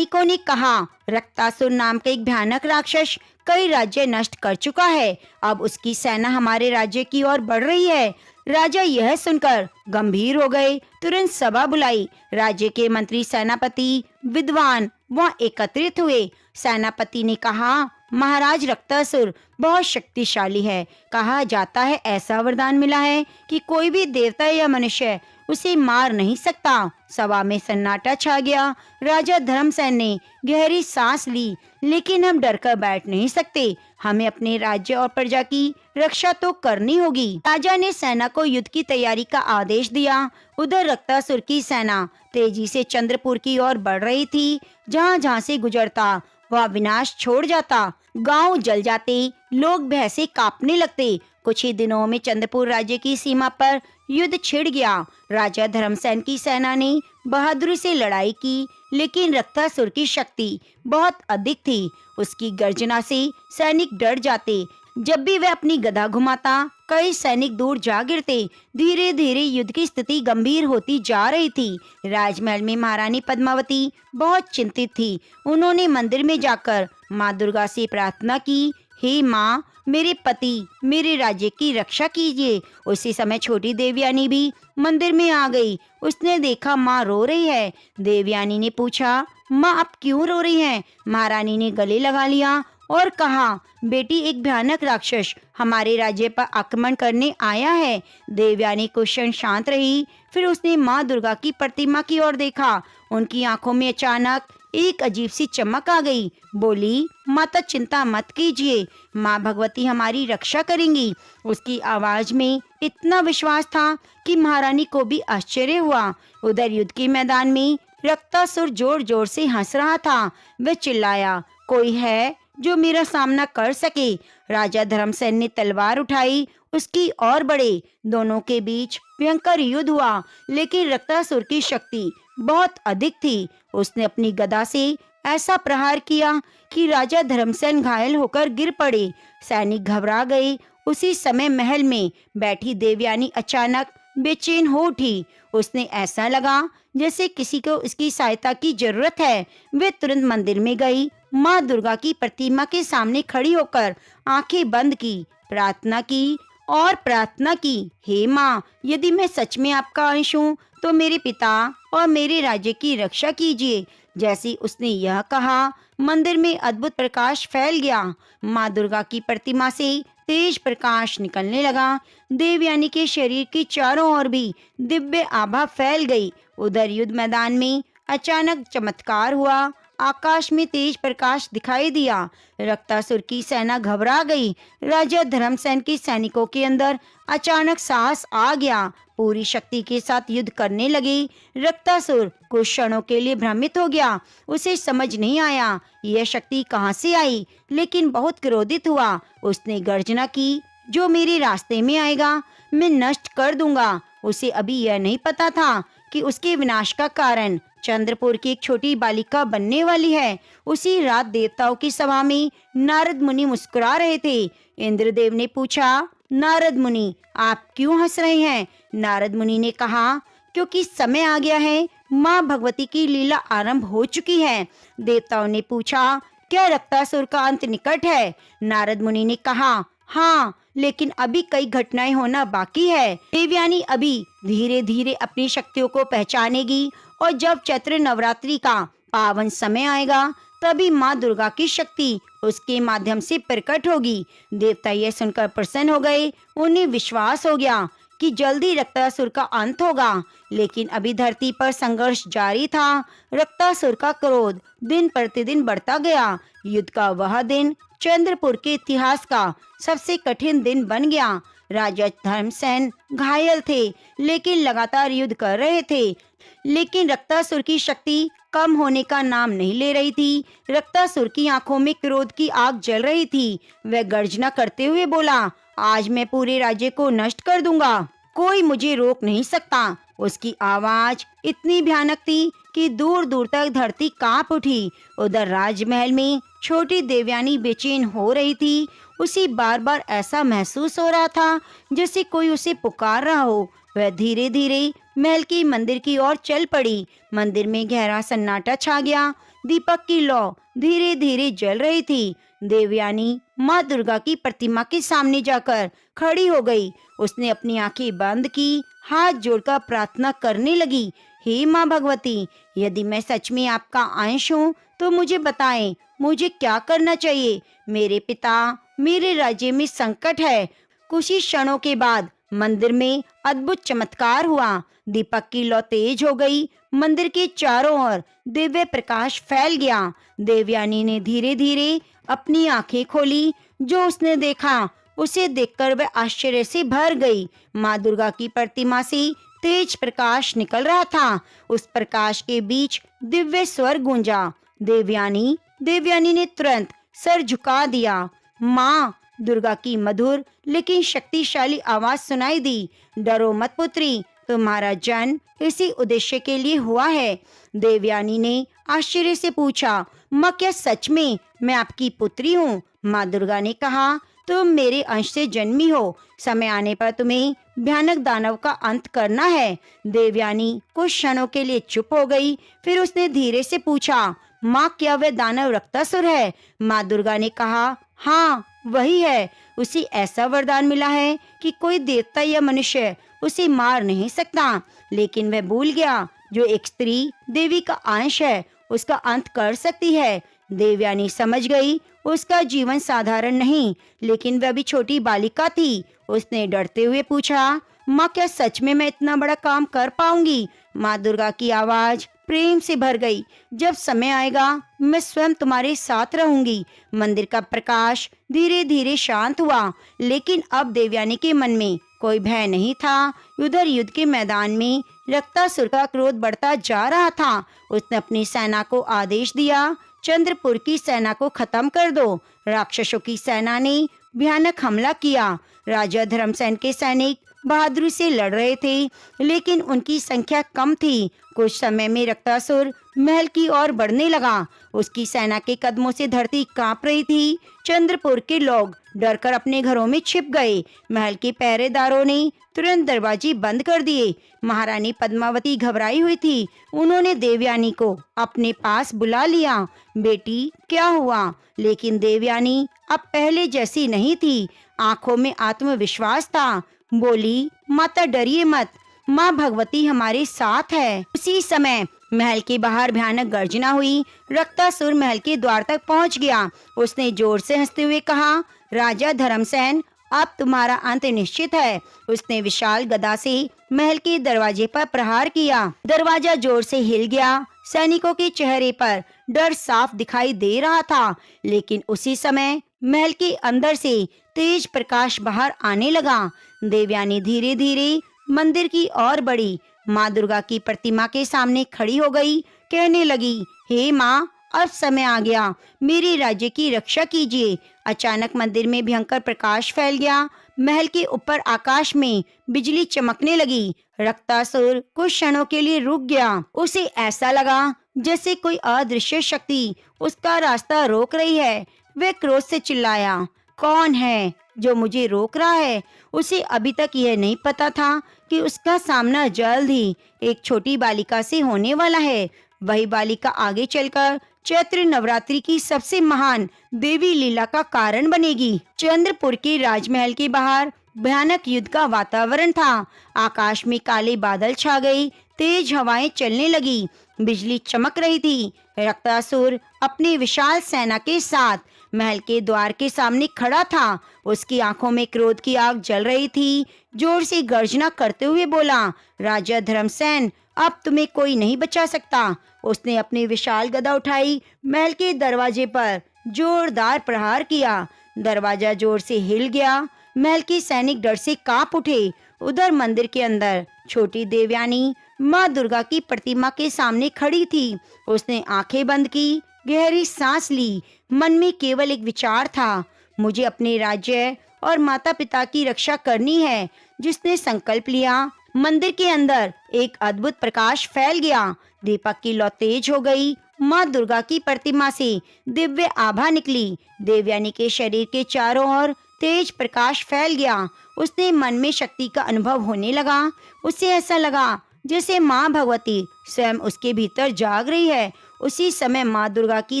कहा, रक्तासुर नाम का एक भयानक राक्षस कई राज्य नष्ट कर चुका है। अब उसकी सेना हमारे राज्य की ओर बढ़ रही है। राजा यह सुनकर गंभीर हो गए। तुरंत सभा बुलाई। राज्य के मंत्री, सेनापति, विद्वान वहाँ एकत्रित हुए। सेनापति ने कहा, महाराज, रक्तासुर बहुत शक्तिशाली है। कहा जाता है ऐसा वरदान मिला है कि कोई भी देवता या मनुष्य उसे मार नहीं सकता। सभा में सन्नाटा छा गया। राजा धर्मसेन ने गहरी सांस ली, लेकिन हम डर कर बैठ नहीं सकते। हमें अपने राज्य और प्रजा की रक्षा तो करनी होगी। राजा ने सेना को युद्ध की तैयारी का आदेश दिया। उधर रक्तासुर की सेना तेजी से चंद्रपुर की ओर बढ़ रही थी। जहाँ जहाँ से गुजरता वह विनाश छोड़ जाता। गांव जल जाते, लोग भय से कांपने लगते। कुछ ही दिनों में चंद्रपुर राज्य की सीमा पर युद्ध छिड़ गया। राजा धर्मसेन की सेना ने बहादुरी से लड़ाई की, लेकिन रक्तासुर की शक्ति बहुत अधिक थी। उसकी गर्जना से सैनिक डर जाते। जब भी वह अपनी गदा घुमाता, कई सैनिक दूर जा गिरते। धीरे धीरे युद्ध की स्थिति गंभीर होती जा रही थी। राजमहल में महारानी पद्मावती बहुत चिंतित थी। उन्होंने मंदिर में जाकर माँ दुर्गा से प्रार्थना की, हे माँ, मेरे पति, मेरे राज्य की रक्षा कीजिए। उसी समय छोटी देवयानी भी मंदिर में आ गई। उसने देखा माँ रो रही है। देवयानी ने पूछा, माँ, आप क्यों रो रही हैं? महारानी ने गले लगा लिया और कहा, बेटी एक भयानक राक्षस हमारे राज्य पर आक्रमण करने आया है। देवयानी कुछ क्षण शांत रही, फिर उसने माँ दुर्गा की प्रतिमा की ओर देखा। उनकी आंखों में अचानक एक अजीब सी चमक आ गई। बोली, माता चिंता मत कीजिए, माँ भगवती हमारी रक्षा करेंगी। उसकी आवाज में इतना विश्वास था कि महारानी को भी आश्चर्य हुआ। उधर युद्ध के मैदान में रक्तासुर जोर जोर से हंस रहा था। वह चिल्लाया, कोई है जो मेरा सामना कर सके? राजा धर्मसेन ने तलवार उठाई, उसकी ओर बढ़े। दोनों के बीच भयंकर युद्ध हुआ, लेकिन रक्तासुर की शक्ति बहुत अधिक थी। उसने अपनी गदा से ऐसा प्रहार किया कि राजा धर्मसेन घायल होकर गिर पड़े। सैनिक घबरा गए। उसी समय महल में बैठी देवयानी अचानक बेचैन हो उठी। उसने ऐसा लगा जैसे किसी को इसकी सहायता की जरूरत है। वे तुरंत मंदिर में गई। माँ दुर्गा की प्रतिमा के सामने खड़ी होकर आंखें बंद की, प्रार्थना की और प्रार्थना की, हे माँ, यदि मैं सच में आपका अंश हूँ तो मेरे पिता और मेरे राज्य की रक्षा कीजिए। जैसे उसने यह कहा, मंदिर में अद्भुत प्रकाश फैल गया। माँ दुर्गा की प्रतिमा से तेज प्रकाश निकलने लगा। देवयानी के शरीर की चारों ओर भी दिव्य आभा फैल गई। उधर युद्ध मैदान में अचानक चमत्कार हुआ। आकाश में तेज प्रकाश दिखाई दिया। रक्तासुर की सेना घबरा गई। राजा धर्मसेन के सैनिकों के अंदर अचानक साहस आ गया। पूरी शक्ति के साथ युद्ध करने लगे। रक्तासुर कुछ क्षणों के लिए भ्रमित हो गया। उसे समझ नहीं आया यह शक्ति कहाँ से आई, लेकिन बहुत क्रोधित हुआ। उसने गर्जना की, जो मेरे रास्ते में आएगा मैं नष्ट कर दूंगा। उसे अभी यह नहीं पता था कि उसके विनाश का कारण चंद्रपुर की एक छोटी बालिका बनने वाली है। उसी रात देवताओं की सभा में नारद मुनि मुस्कुरा रहे थे। इंद्रदेव ने पूछा, नारद मुनि आप क्यों हंस रहे हैं? नारद मुनि ने कहा, क्योंकि समय आ गया है, माँ भगवती की लीला आरंभ हो चुकी है। देवताओं ने पूछा, क्या रक्तासुर का अंत निकट है? नारद मुनि ने कहा, हाँ, लेकिन अभी कई घटनाएं होना बाकी है। देवयानी अभी धीरे धीरे अपनी शक्तियों को पहचानेगी और जब चैत्र नवरात्रि का पावन समय आएगा तभी माँ दुर्गा की शक्ति उसके माध्यम से प्रकट होगी। देवता यह सुनकर प्रसन्न हो गए। उन्हें विश्वास हो गया कि जल्दी रक्तासुर का अंत होगा, लेकिन अभी धरती पर संघर्ष जारी था। रक्तासुर का क्रोध दिन प्रतिदिन बढ़ता गया। युद्ध का वह दिन चंद्रपुर के इतिहास का सबसे कठिन दिन बन गया। राजा धर्मसेन घायल थे, लेकिन लगातार युद्ध कर रहे थे। लेकिन रक्तासुर की शक्ति कम होने का नाम नहीं ले रही थी। रक्तासुर की आंखों में क्रोध की आग जल रही थी। वह गर्जना करते हुए बोला, आज मैं पूरे राज्य को नष्ट कर दूंगा, कोई मुझे रोक नहीं सकता। उसकी आवाज इतनी भयानक थी कि दूर दूर तक धरती कांप उठी। उधर राजमहल में छोटी देवयानी बेचैन हो रही थी। उसे बार बार ऐसा महसूस हो रहा था जैसे कोई उसे पुकार रहा हो। वह धीरे धीरे महल की मंदिर की ओर चल पड़ी। मंदिर में गहरा सन्नाटा छा गया। दीपक की लौ धीरे धीरे जल रही थी। देवयानी माँ दुर्गा की प्रतिमा के सामने जाकर खड़ी हो गई। उसने अपनी आंखें बंद की, हाथ जोड़कर प्रार्थना करने लगी, हे माँ भगवती, यदि मैं सच में आपका अंश हूँ तो मुझे बताएं, मुझे क्या करना चाहिए? मेरे पिता, मेरे राज्य में संकट है। कुछ ही क्षणों के बाद मंदिर में अद्भुत चमत्कार हुआ। दीपक की लौ तेज हो गई। मंदिर के चारों ओर दिव्य प्रकाश फैल गया। देवयानी ने धीरे धीरे अपनी आंखें खोली। जो उसने देखा उसे देखकर वह आश्चर्य से भर गई। माँ दुर्गा की प्रतिमा से तेज प्रकाश निकल रहा था। उस प्रकाश के बीच दिव्य स्वर गूंजा। देवयानी देवयानी ने तुरंत सर झुका दिया। माँ दुर्गा की मधुर लेकिन शक्तिशाली आवाज सुनाई दी, डरो मत पुत्री, तुम्हारा जन्म इसी उद्देश्य के लिए हुआ है। देवयानी ने आश्चर्य से पूछा, माँ क्या सच में मैं आपकी पुत्री हूँ? माँ दुर्गा ने कहा, तुम मेरे अंश से जन्मी हो। समय आने पर तुम्हें भयानक दानव का अंत करना है। देवयानी कुछ क्षणों के लिए चुप हो गई। फिर उसने धीरे से पूछा, माँ क्या वह दानव रक्तासुर है? माँ दुर्गा ने कहा, हाँ वही है। उसे ऐसा वरदान मिला है कि कोई देवता या मनुष्य उसे मार नहीं सकता। लेकिन वह भूल गया, जो एक स्त्री देवी का अंश है उसका अंत कर सकती है। देवयानी समझ गई। उसका जीवन साधारण नहीं, लेकिन वह भी छोटी बालिका थी। उसने डरते हुए पूछा, माँ क्या सच में मैं इतना बड़ा काम कर पाऊंगी? माँ दुर्गा की आवाज प्रेम से भर गई, जब समय आएगा मैं स्वयं तुम्हारे साथ रहूंगी। मंदिर का प्रकाश धीरे धीरे शांत हुआ, लेकिन अब देवयानी के मन में कोई भय नहीं था। उधर युद्ध के मैदान में रक्तासुर का क्रोध बढ़ता जा रहा था। उसने अपनी सेना को आदेश दिया, चंद्रपुर की सेना को खत्म कर दो। राक्षसों की सेना ने भयानक हमला किया। राजा धर्मसेन के सैनिक बहादुरी से लड़ रहे थे, लेकिन उनकी संख्या कम थी। कुछ समय में रक्तासुर महल की ओर बढ़ने लगा। उसकी सेना के कदमों से धरती कांप रही थी। चंद्रपुर के लोग डरकर अपने घरों में छिप गए। महल के पहरेदारों ने तुरंत दरवाजे बंद कर दिए। महारानी पद्मावती घबराई हुई थी। उन्होंने देवयानी को अपने पास बुला लिया। बेटी क्या हुआ? लेकिन देवयानी अब पहले जैसी नहीं थी। आंखों में आत्मविश्वास था। बोली, माता डरिए मत, माँ भगवती हमारे साथ है। उसी समय महल के बाहर भयानक गर्जना हुई। रक्तासुर महल के द्वार तक पहुंच गया। उसने जोर से हंसते हुए कहा, राजा धर्मसेन अब तुम्हारा अंत निश्चित है। उसने विशाल गदा से महल के दरवाजे पर प्रहार किया। दरवाजा जोर से हिल गया। सैनिकों के चेहरे पर डर साफ दिखाई दे रहा था, लेकिन उसी समय महल के अंदर से तेज प्रकाश बाहर आने लगा। देवयानी धीरे धीरे मंदिर की ओर बढ़ी। माँ दुर्गा की प्रतिमा के सामने खड़ी हो गई। कहने लगी, हे माँ, अब समय आ गया, मेरे राज्य की रक्षा कीजिए। अचानक मंदिर में भयंकर प्रकाश फैल गया। महल के ऊपर आकाश में बिजली चमकने लगी। रक्तासुर कुछ क्षणों के लिए रुक गया। उसे ऐसा लगा जैसे कोई अदृश्य शक्ति उसका रास्ता रोक रही है। वह क्रोध से चिल्लाया, कौन है जो मुझे रोक रहा है? उसे अभी तक यह नहीं पता था कि उसका सामना जल्द ही एक छोटी बालिका से होने वाला है। वही बालिका आगे चलकर चैत्र नवरात्रि की सबसे महान देवी लीला का कारण बनेगी। चंद्रपुर के राजमहल के बाहर भयानक युद्ध का वातावरण था। आकाश में काले बादल छा गए। तेज हवाएं चलने लगी। बिजली चमक रही थी। रक्तासुर अपनी विशाल सेना के साथ महल के द्वार के सामने खड़ा था। उसकी आंखों में क्रोध की आग जल रही थी। जोर से गर्जना करते हुए बोला, राजा धर्मसेन, अब तुम्हें कोई नहीं बचा सकता। उसने अपनी विशाल गदा उठाई। महल के दरवाजे पर जोरदार प्रहार किया। दरवाजा जोर से हिल गया। महल के सैनिक डर से कांप उठे। उधर मंदिर के अंदर छोटी देवयानी माँ दुर्गा की प्रतिमा के सामने खड़ी थी। उसने आंखें बंद की, गहरी सांस ली। मन में केवल एक विचार था, मुझे अपने राज्य और माता पिता की रक्षा करनी है। जिसने संकल्प लिया, मंदिर के अंदर एक अद्भुत प्रकाश फैल गया। दीपक की लौ तेज हो गई। माँ दुर्गा की प्रतिमा से दिव्य आभा निकली। देवयानी के शरीर के चारों ओर तेज प्रकाश फैल गया। उसने मन में शक्ति का अनुभव होने लगा। उसे ऐसा लगा जैसे माँ भगवती स्वयं उसके भीतर जाग रही है। उसी समय माँ दुर्गा की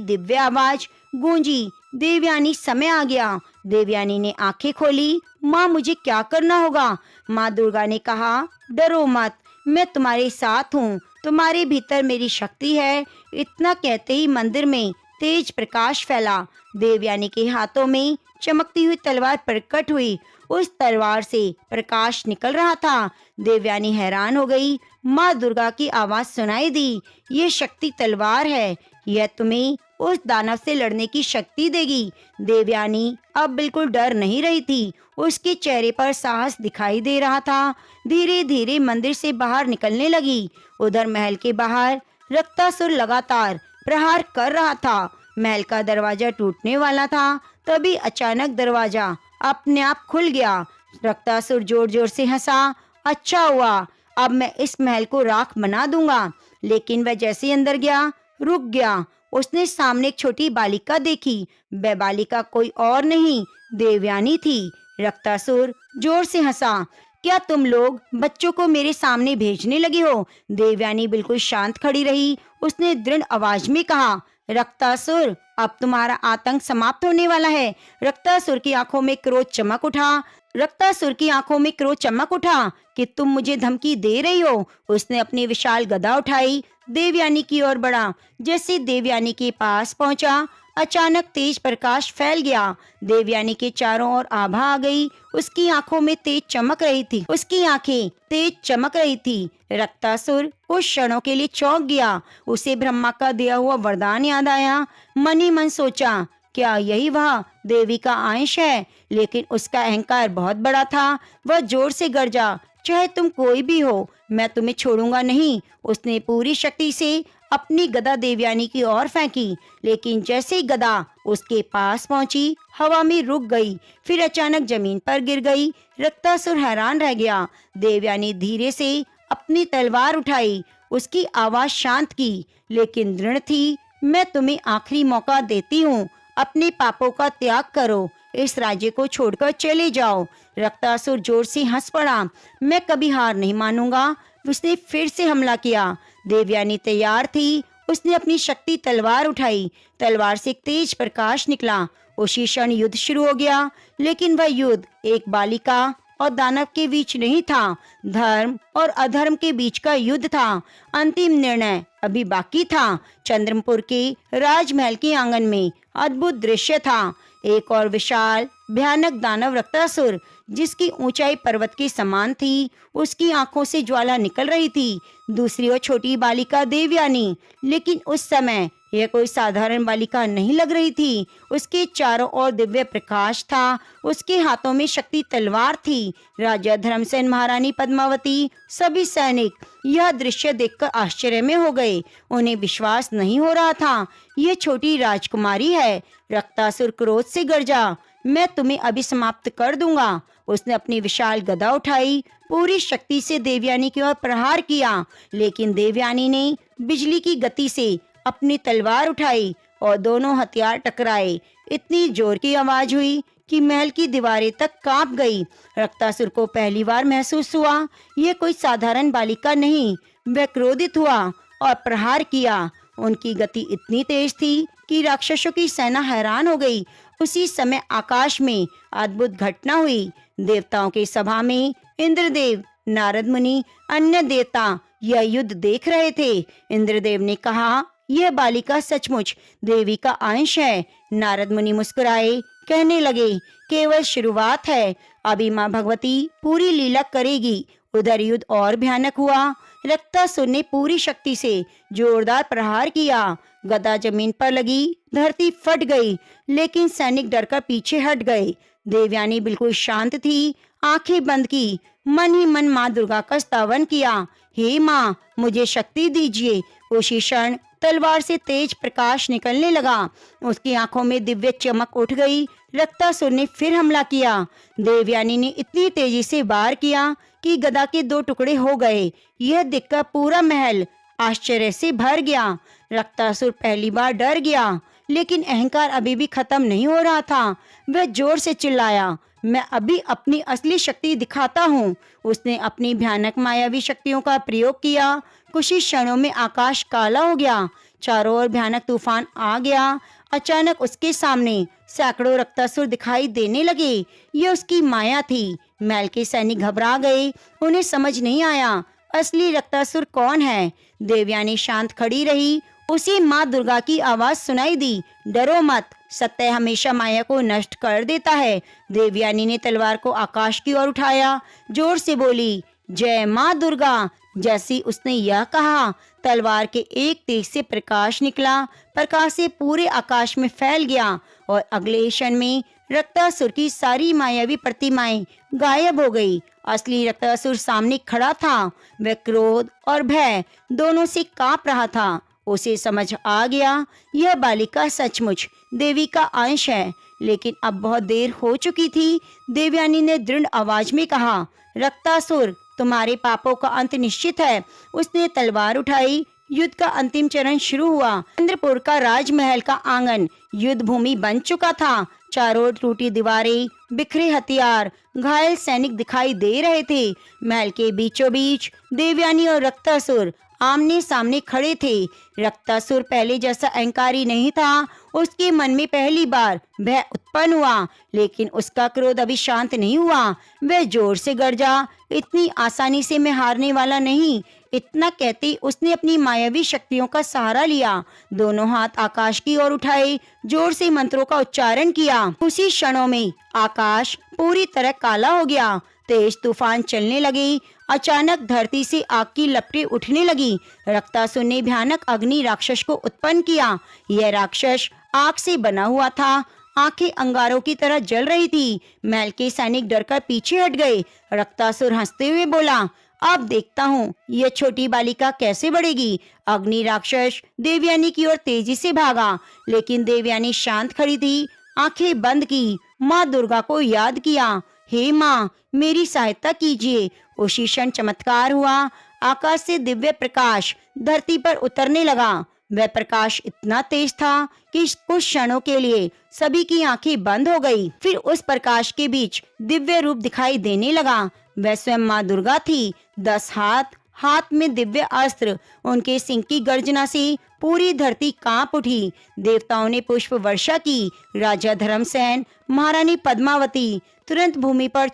दिव्य आवाज गूंजी, देवयानी समय आ गया। देवयानी ने आंखें खोली। माँ मुझे क्या करना होगा? माँ दुर्गा ने कहा, डरो मत, मैं तुम्हारे साथ हूँ, तुम्हारे भीतर मेरी शक्ति है। इतना कहते ही मंदिर में तेज प्रकाश फैला। देवयानी के हाथों में चमकती हुई तलवार प्रकट हुई। उस तलवार से प्रकाश निकल रहा था। देवयानी हैरान हो गई। माँ दुर्गा की आवाज सुनाई दी, ये शक्ति तलवार है, यह तुम्हें उस दानव से लड़ने की शक्ति देगी। देवयानी अब बिल्कुल डर नहीं रही थी। उसके चेहरे पर साहस दिखाई दे रहा था। धीरे धीरे मंदिर से बाहर निकलने लगी। उधर महल के बाहर रक्तासुर लगातार प्रहार कर रहा था। महल का दरवाजा टूटने वाला था। तभी अचानक दरवाजा अपने आप खुल गया। रक्तासुर जोर जोर से हंसा, अच्छा हुआ, अब मैं इस महल को राख बना दूंगा। लेकिन वह जैसे ही अंदर गया, रुक गया। उसने सामने एक छोटी बालिका देखी। वह बालिका कोई और नहीं, देवयानी थी। रक्तासुर जोर से हंसा, क्या तुम लोग बच्चों को मेरे सामने भेजने लगे हो? देवयानी बिल्कुल शांत खड़ी रही। उसने दृढ़ आवाज में कहा, रक्तासुर, अब तुम्हारा आतंक समाप्त होने वाला है। रक्तासुर की आंखों में क्रोध चमक उठा। रक्तासुर की आंखों में क्रोध चमक उठा कि तुम मुझे धमकी दे रही हो। उसने अपनी विशाल गदा उठाई, देवयानी की ओर बढ़ा। जैसे देवयानी के पास पहुंचा, अचानक तेज प्रकाश फैल गया। देवयानी के चारों ओर आभा आ गई। उसकी आंखों में तेज चमक रही थी। उसकी आंखें तेज चमक रही थी। रक्तासुर कुछ क्षणों के लिए चौंक गया। उसे ब्रह्मा का दिया हुआ वरदान याद आया। मन ही मन सोचा, क्या यही वह देवी का अंश है? लेकिन उसका अहंकार बहुत बड़ा था। वह जोर से गरजा, चाहे तुम कोई भी हो, मैं तुम्हें छोड़ूंगा नहीं। उसने पूरी शक्ति से अपनी गदा देवयानी की ओर फेंकी, लेकिन जैसे ही गदा उसके पास पहुंची, हवा में रुक गई, फिर अचानक जमीन पर गिर गई। रक्तासुर हैरान रह गया। देवयानी धीरे से अपनी तलवार उठाई। उसकी आवाज शांत की, लेकिन दृढ़ थी। मैं तुम्हें आखिरी मौका देती हूँ, अपने पापों का त्याग करो, इस राज्य को छोड़कर चले जाओ। रक्तासुर जोर से हंस पड़ा। मैं कभी हार नहीं मानूंगा। उसने फिर से हमला किया। देवयानी तैयार थी। उसने अपनी शक्ति तलवार उठाई। तलवार से एक तेज प्रकाश निकला। उसी क्षण युद्ध शुरू हो गया। लेकिन वह युद्ध एक बालिका और दानव के बीच नहीं था, धर्म और अधर्म के बीच का युद्ध था। अंतिम निर्णय अभी बाकी था। चंद्रमपुर के राजमहल के आंगन में अद्भुत दृश्य था। एक और विशाल भयानक दानव रक्तासुर, जिसकी ऊंचाई पर्वत के समान थी, उसकी आंखों से ज्वाला निकल रही थी। दूसरी ओर छोटी बालिका देवयानी, लेकिन उस समय यह कोई साधारण बालिका नहीं लग रही थी। उसके चारों ओर दिव्य प्रकाश था। उसके हाथों में शक्ति तलवार थी। राजा धर्मसेन, महारानी पद्मावती, सभी सैनिक यह दृश्य देखकर आश्चर्य में हो गए। उन्हें विश्वास नहीं हो रहा था, यह छोटी राजकुमारी है। रक्तासुर क्रोध से गरजा, मैं तुम्हें अभी समाप्त कर दूंगा। उसने अपनी विशाल गदा उठाई, पूरी शक्ति से देवयानी की ओर प्रहार किया, लेकिन देवयानी ने बिजली की गति से अपनी तलवार उठाई और दोनों हथियार टकराए। इतनी जोर की आवाज हुई कि महल की दीवारें तक कांप गई। रक्तासुर को पहली बार महसूस हुआ, यह कोई साधारण बालिका नहीं। वह क्रोधित हुआ और प्रहार किया। उनकी गति इतनी तेज थी कि राक्षसों की सेना हैरान हो गई। उसी समय आकाश में अद्भुत घटना हुई। देवताओं की सभा में इंद्रदेव, नारद मुनि, अन्य देवता यह युद्ध देख रहे थे। इंद्रदेव ने कहा, यह बालिका सचमुच देवी का अंश है। नारद मुनि मुस्कुराए, कहने लगे, केवल शुरुआत है, अभी माँ भगवती पूरी लीला करेगी। उधर युद्ध और भयानक हुआ। रक्तासुर ने पूरी शक्ति से जोरदार प्रहार किया। गदा जमीन पर लगी, धरती फट गई, लेकिन सैनिक डरकर पीछे हट गए। देवयानी बिल्कुल शांत थी, आंखें बंद की, मन ही मन माँ दुर्गा का स्तवन किया। हे माँ, मुझे शक्ति दीजिए। उसी क्षण तलवार से तेज प्रकाश निकलने लगा। उसकी आंखों में दिव्य चमक उठ गई। रक्तासुर ने फिर हमला किया। देवयानी ने इतनी तेजी से वार किया कि गदा के दो टुकड़े हो गए। यह देखकर पूरा महल आश्चर्य से भर गया। रक्तासुर पहली बार डर गया, लेकिन अहंकार अभी भी खत्म नहीं हो रहा था। वह जोर से चिल्लाया, मैं अभी अपनी असली शक्ति दिखाता हूँ। उसने अपनी भयानक मायावी शक्तियों का प्रयोग किया। कुछ ही क्षणों में आकाश काला हो गया। चारों ओर भयानक तूफान आ गया। अचानक उसके सामने सैकड़ों रक्तासुर दिखाई देने लगे। ये उसकी माया थी। महल के सैनिक घबरा गए। उन्हें समझ नहीं आया असली रक्तासुर कौन है। देवयानी शांत खड़ी रही। उसी माँ दुर्गा की आवाज सुनाई दी, डरो मत, सत्य हमेशा माया को नष्ट कर देता है। देवयानी ने तलवार को आकाश की ओर उठाया, जोर से बोली, जय माँ दुर्गा। जैसी उसने यह कहा, तलवार के एक तेज से प्रकाश निकला। प्रकाश से पूरे आकाश में फैल गया और अगले क्षण में रक्तासुर की सारी मायावी प्रतिमाएं गायब हो गई। असली रक्तासुर सामने खड़ा था। वह क्रोध और भय दोनों से कांप रहा था। उसे समझ आ गया, यह बालिका सचमुच देवी का अंश है। लेकिन अब बहुत देर हो चुकी थी। देवयानी ने दृढ़ आवाज में कहा, रक्तासुर, तुम्हारे पापों का अंत निश्चित है। उसने तलवार उठाई। युद्ध का अंतिम चरण शुरू हुआ। चंद्रपुर का राजमहल का आंगन युद्ध भूमि बन चुका था। चारों ओर टूटी दीवारें, बिखरे हथियार, घायल सैनिक दिखाई दे रहे थे। महल के बीचों बीच देवयानी और रक्तासुर आमने सामने खड़े थे। रक्तासुर पहले जैसा अहंकारी नहीं था। उसके मन में पहली बार भय उत्पन्न हुआ, लेकिन उसका क्रोध अभी शांत नहीं हुआ। वह जोर से गरजा, इतनी आसानी से मैं हारने वाला नहीं। इतना कहते उसने अपनी मायावी शक्तियों का सहारा लिया। दोनों हाथ आकाश की ओर उठाए, जोर से मंत्रों का उच्चारण किया। उसी क्षणों में आकाश पूरी तरह काला हो गया। तेज तूफान चलने लगे। अचानक धरती से आग की लपटें उठने लगी। रक्तासुर ने भयानक अग्नि राक्षस को उत्पन्न किया। यह राक्षस आग से बना हुआ था। आंखें अंगारों की तरह जल रही थी। महल के सैनिक डरकर पीछे हट गए। रक्तासुर हंसते हुए बोला, अब देखता हूँ यह छोटी बालिका कैसे बढ़ेगी। अग्नि राक्षस देवयानी की ओर तेजी से भागा, लेकिन देवयानी शांत खड़ी थी। आंखें बंद की, माँ दुर्गा को याद किया। हे माँ, मेरी सहायता कीजिए। उसी क्षण चमत्कार हुआ। आकाश से दिव्य प्रकाश धरती पर उतरने लगा। वह प्रकाश इतना तेज था कि कुछ क्षणों के लिए सभी की आंखें बंद हो गई। फिर उस प्रकाश के बीच दिव्य रूप दिखाई देने लगा। वह स्वयं माँ दुर्गा थी। 10 हाथ में दिव्य अस्त्र। उनके सिंह की गर्जना से पूरी धरती कांप उठी। देवताओं ने पुष्प वर्षा की। राजा धर्मसेन, महारानी पद्मावती तुरंत भूमि पर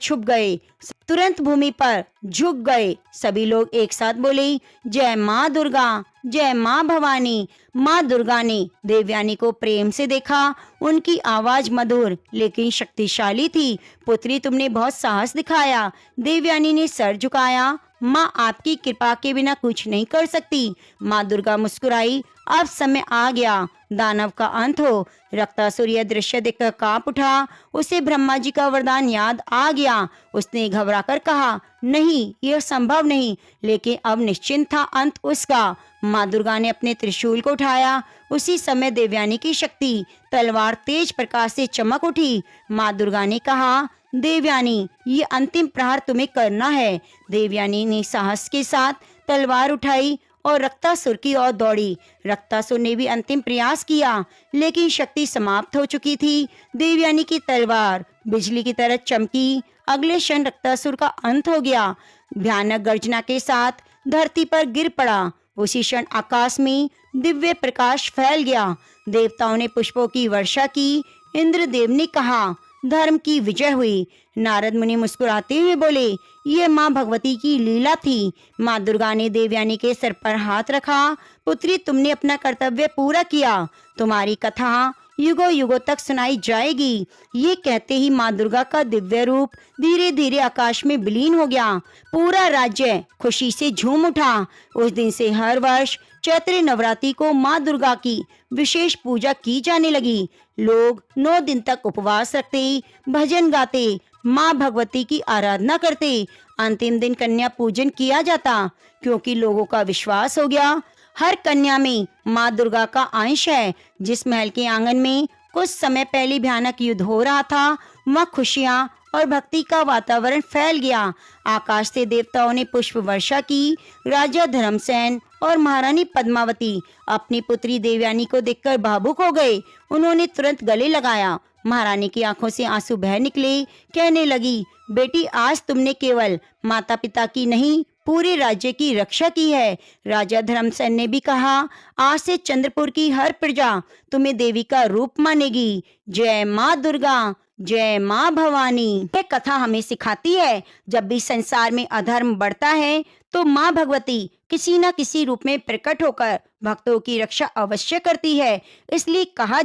झुक गए। सभी लोग एक साथ बोले, जय माँ दुर्गा, जय माँ भवानी। माँ दुर्गा ने देवयानी को प्रेम से देखा। उनकी आवाज मधुर लेकिन शक्तिशाली थी। पुत्री, तुमने बहुत साहस दिखाया। देवयानी ने सर झुकाया। माँ, आपकी कृपा के बिना कुछ नहीं कर सकती। माँ दुर्गा मुस्कुराई, अब समय आ गया दानव का अंत हो। रक्तासुर यह दृश्य देखकर कांप उठा। उसे ब्रह्मा जी का वरदान याद आ गया। उसने घबराकर कहा, नहीं, यह संभव नहीं। लेकिन अब निश्चिंत था अंत उसका। माँ दुर्गा ने अपने त्रिशूल को उठाया। उसी समय देवयानी की शक्ति तलवार तेज प्रकाश से चमक उठी। माँ दुर्गा ने कहा, देवयानी, ये अंतिम प्रहार तुम्हें करना है। देवयानी ने साहस के साथ तलवार उठाई और रक्तासुर की ओर दौड़ी। रक्तासुर ने भी अंतिम प्रयास किया, लेकिन शक्ति समाप्त हो चुकी थी। देवयानी की तलवार बिजली की तरह चमकी। अगले क्षण रक्तासुर का अंत हो गया। भयानक गर्जना के साथ धरती पर गिर पड़ा। उसी क्षण आकाश में दिव्य प्रकाश फैल गया। देवताओं ने पुष्पों की वर्षा की। इंद्रदेव ने कहा, धर्म की विजय हुई। नारद मुनि मुस्कुराते हुए बोले, यह माँ भगवती की लीला थी। माँ दुर्गा ने देवयानी के सर पर हाथ रखा। पुत्री, तुमने अपना कर्तव्य पूरा किया। तुम्हारी कथा युगों युगों तक सुनाई जाएगी। ये कहते ही माँ दुर्गा का दिव्य रूप धीरे धीरे आकाश में विलीन हो गया। पूरा राज्य खुशी से झूम उठा। उस दिन से हर वर्ष चैत्र नवरात्रि को माँ दुर्गा की विशेष पूजा की जाने लगी। लोग 9 दिन तक उपवास रखते, भजन गाते, माँ भगवती की आराधना करते। अंतिम दिन कन्या पूजन किया जाता, क्योंकि लोगों का विश्वास हो गया हर कन्या में माँ दुर्गा का अंश है। जिस महल के आंगन में कुछ समय पहले भयानक युद्ध हो रहा था, वहाँ खुशियाँ और भक्ति का वातावरण फैल गया। आकाश से देवताओं ने पुष्प वर्षा की। राजा धर्मसेन और महारानी पद्मावती अपनी पुत्री देवयानी को देखकर भावुक हो गए। उन्होंने तुरंत गले लगाया। महारानी की आंखों से आंसू बह निकले। कहने लगी, बेटी, आज तुमने केवल माता पिता की नहीं, पूरे राज्य की रक्षा की है। राजा धर्मसेन ने भी कहा, आज से चंद्रपुर की हर प्रजा तुम्हें देवी का रूप मानेगी। जय माँ दुर्गा, जय माँ भवानी। यह कथा हमें सिखाती है, जब भी संसार में अधर्म बढ़ता है तो माँ भगवती किसी न किसी रूप में प्रकट होकर भक्तों की रक्षा अवश्य करती है। इसीलिए कहा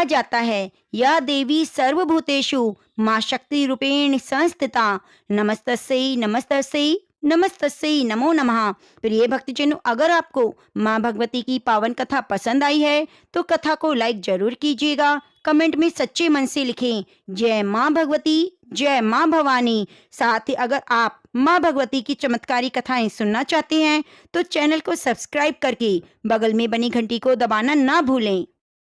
जाता है, या देवी सर्वभूतेषु माँ शक्ति रूपेण संस्थिता। नमस्तस्यै नमस्तस्यै नमस्तस्यै नमो नमः। प्रिय भक्तजनों, अगर आपको माँ भगवती की पावन कथा पसंद आई है तो कथा को लाइक जरूर कीजिएगा। कमेंट में सच्चे मन से लिखें, जय माँ भगवती, जय माँ भवानी। साथ ही अगर आप माँ भगवती की चमत्कारी कथाएं सुनना चाहते हैं तो चैनल को सब्सक्राइब करके बगल में बनी घंटी को दबाना ना भूलें।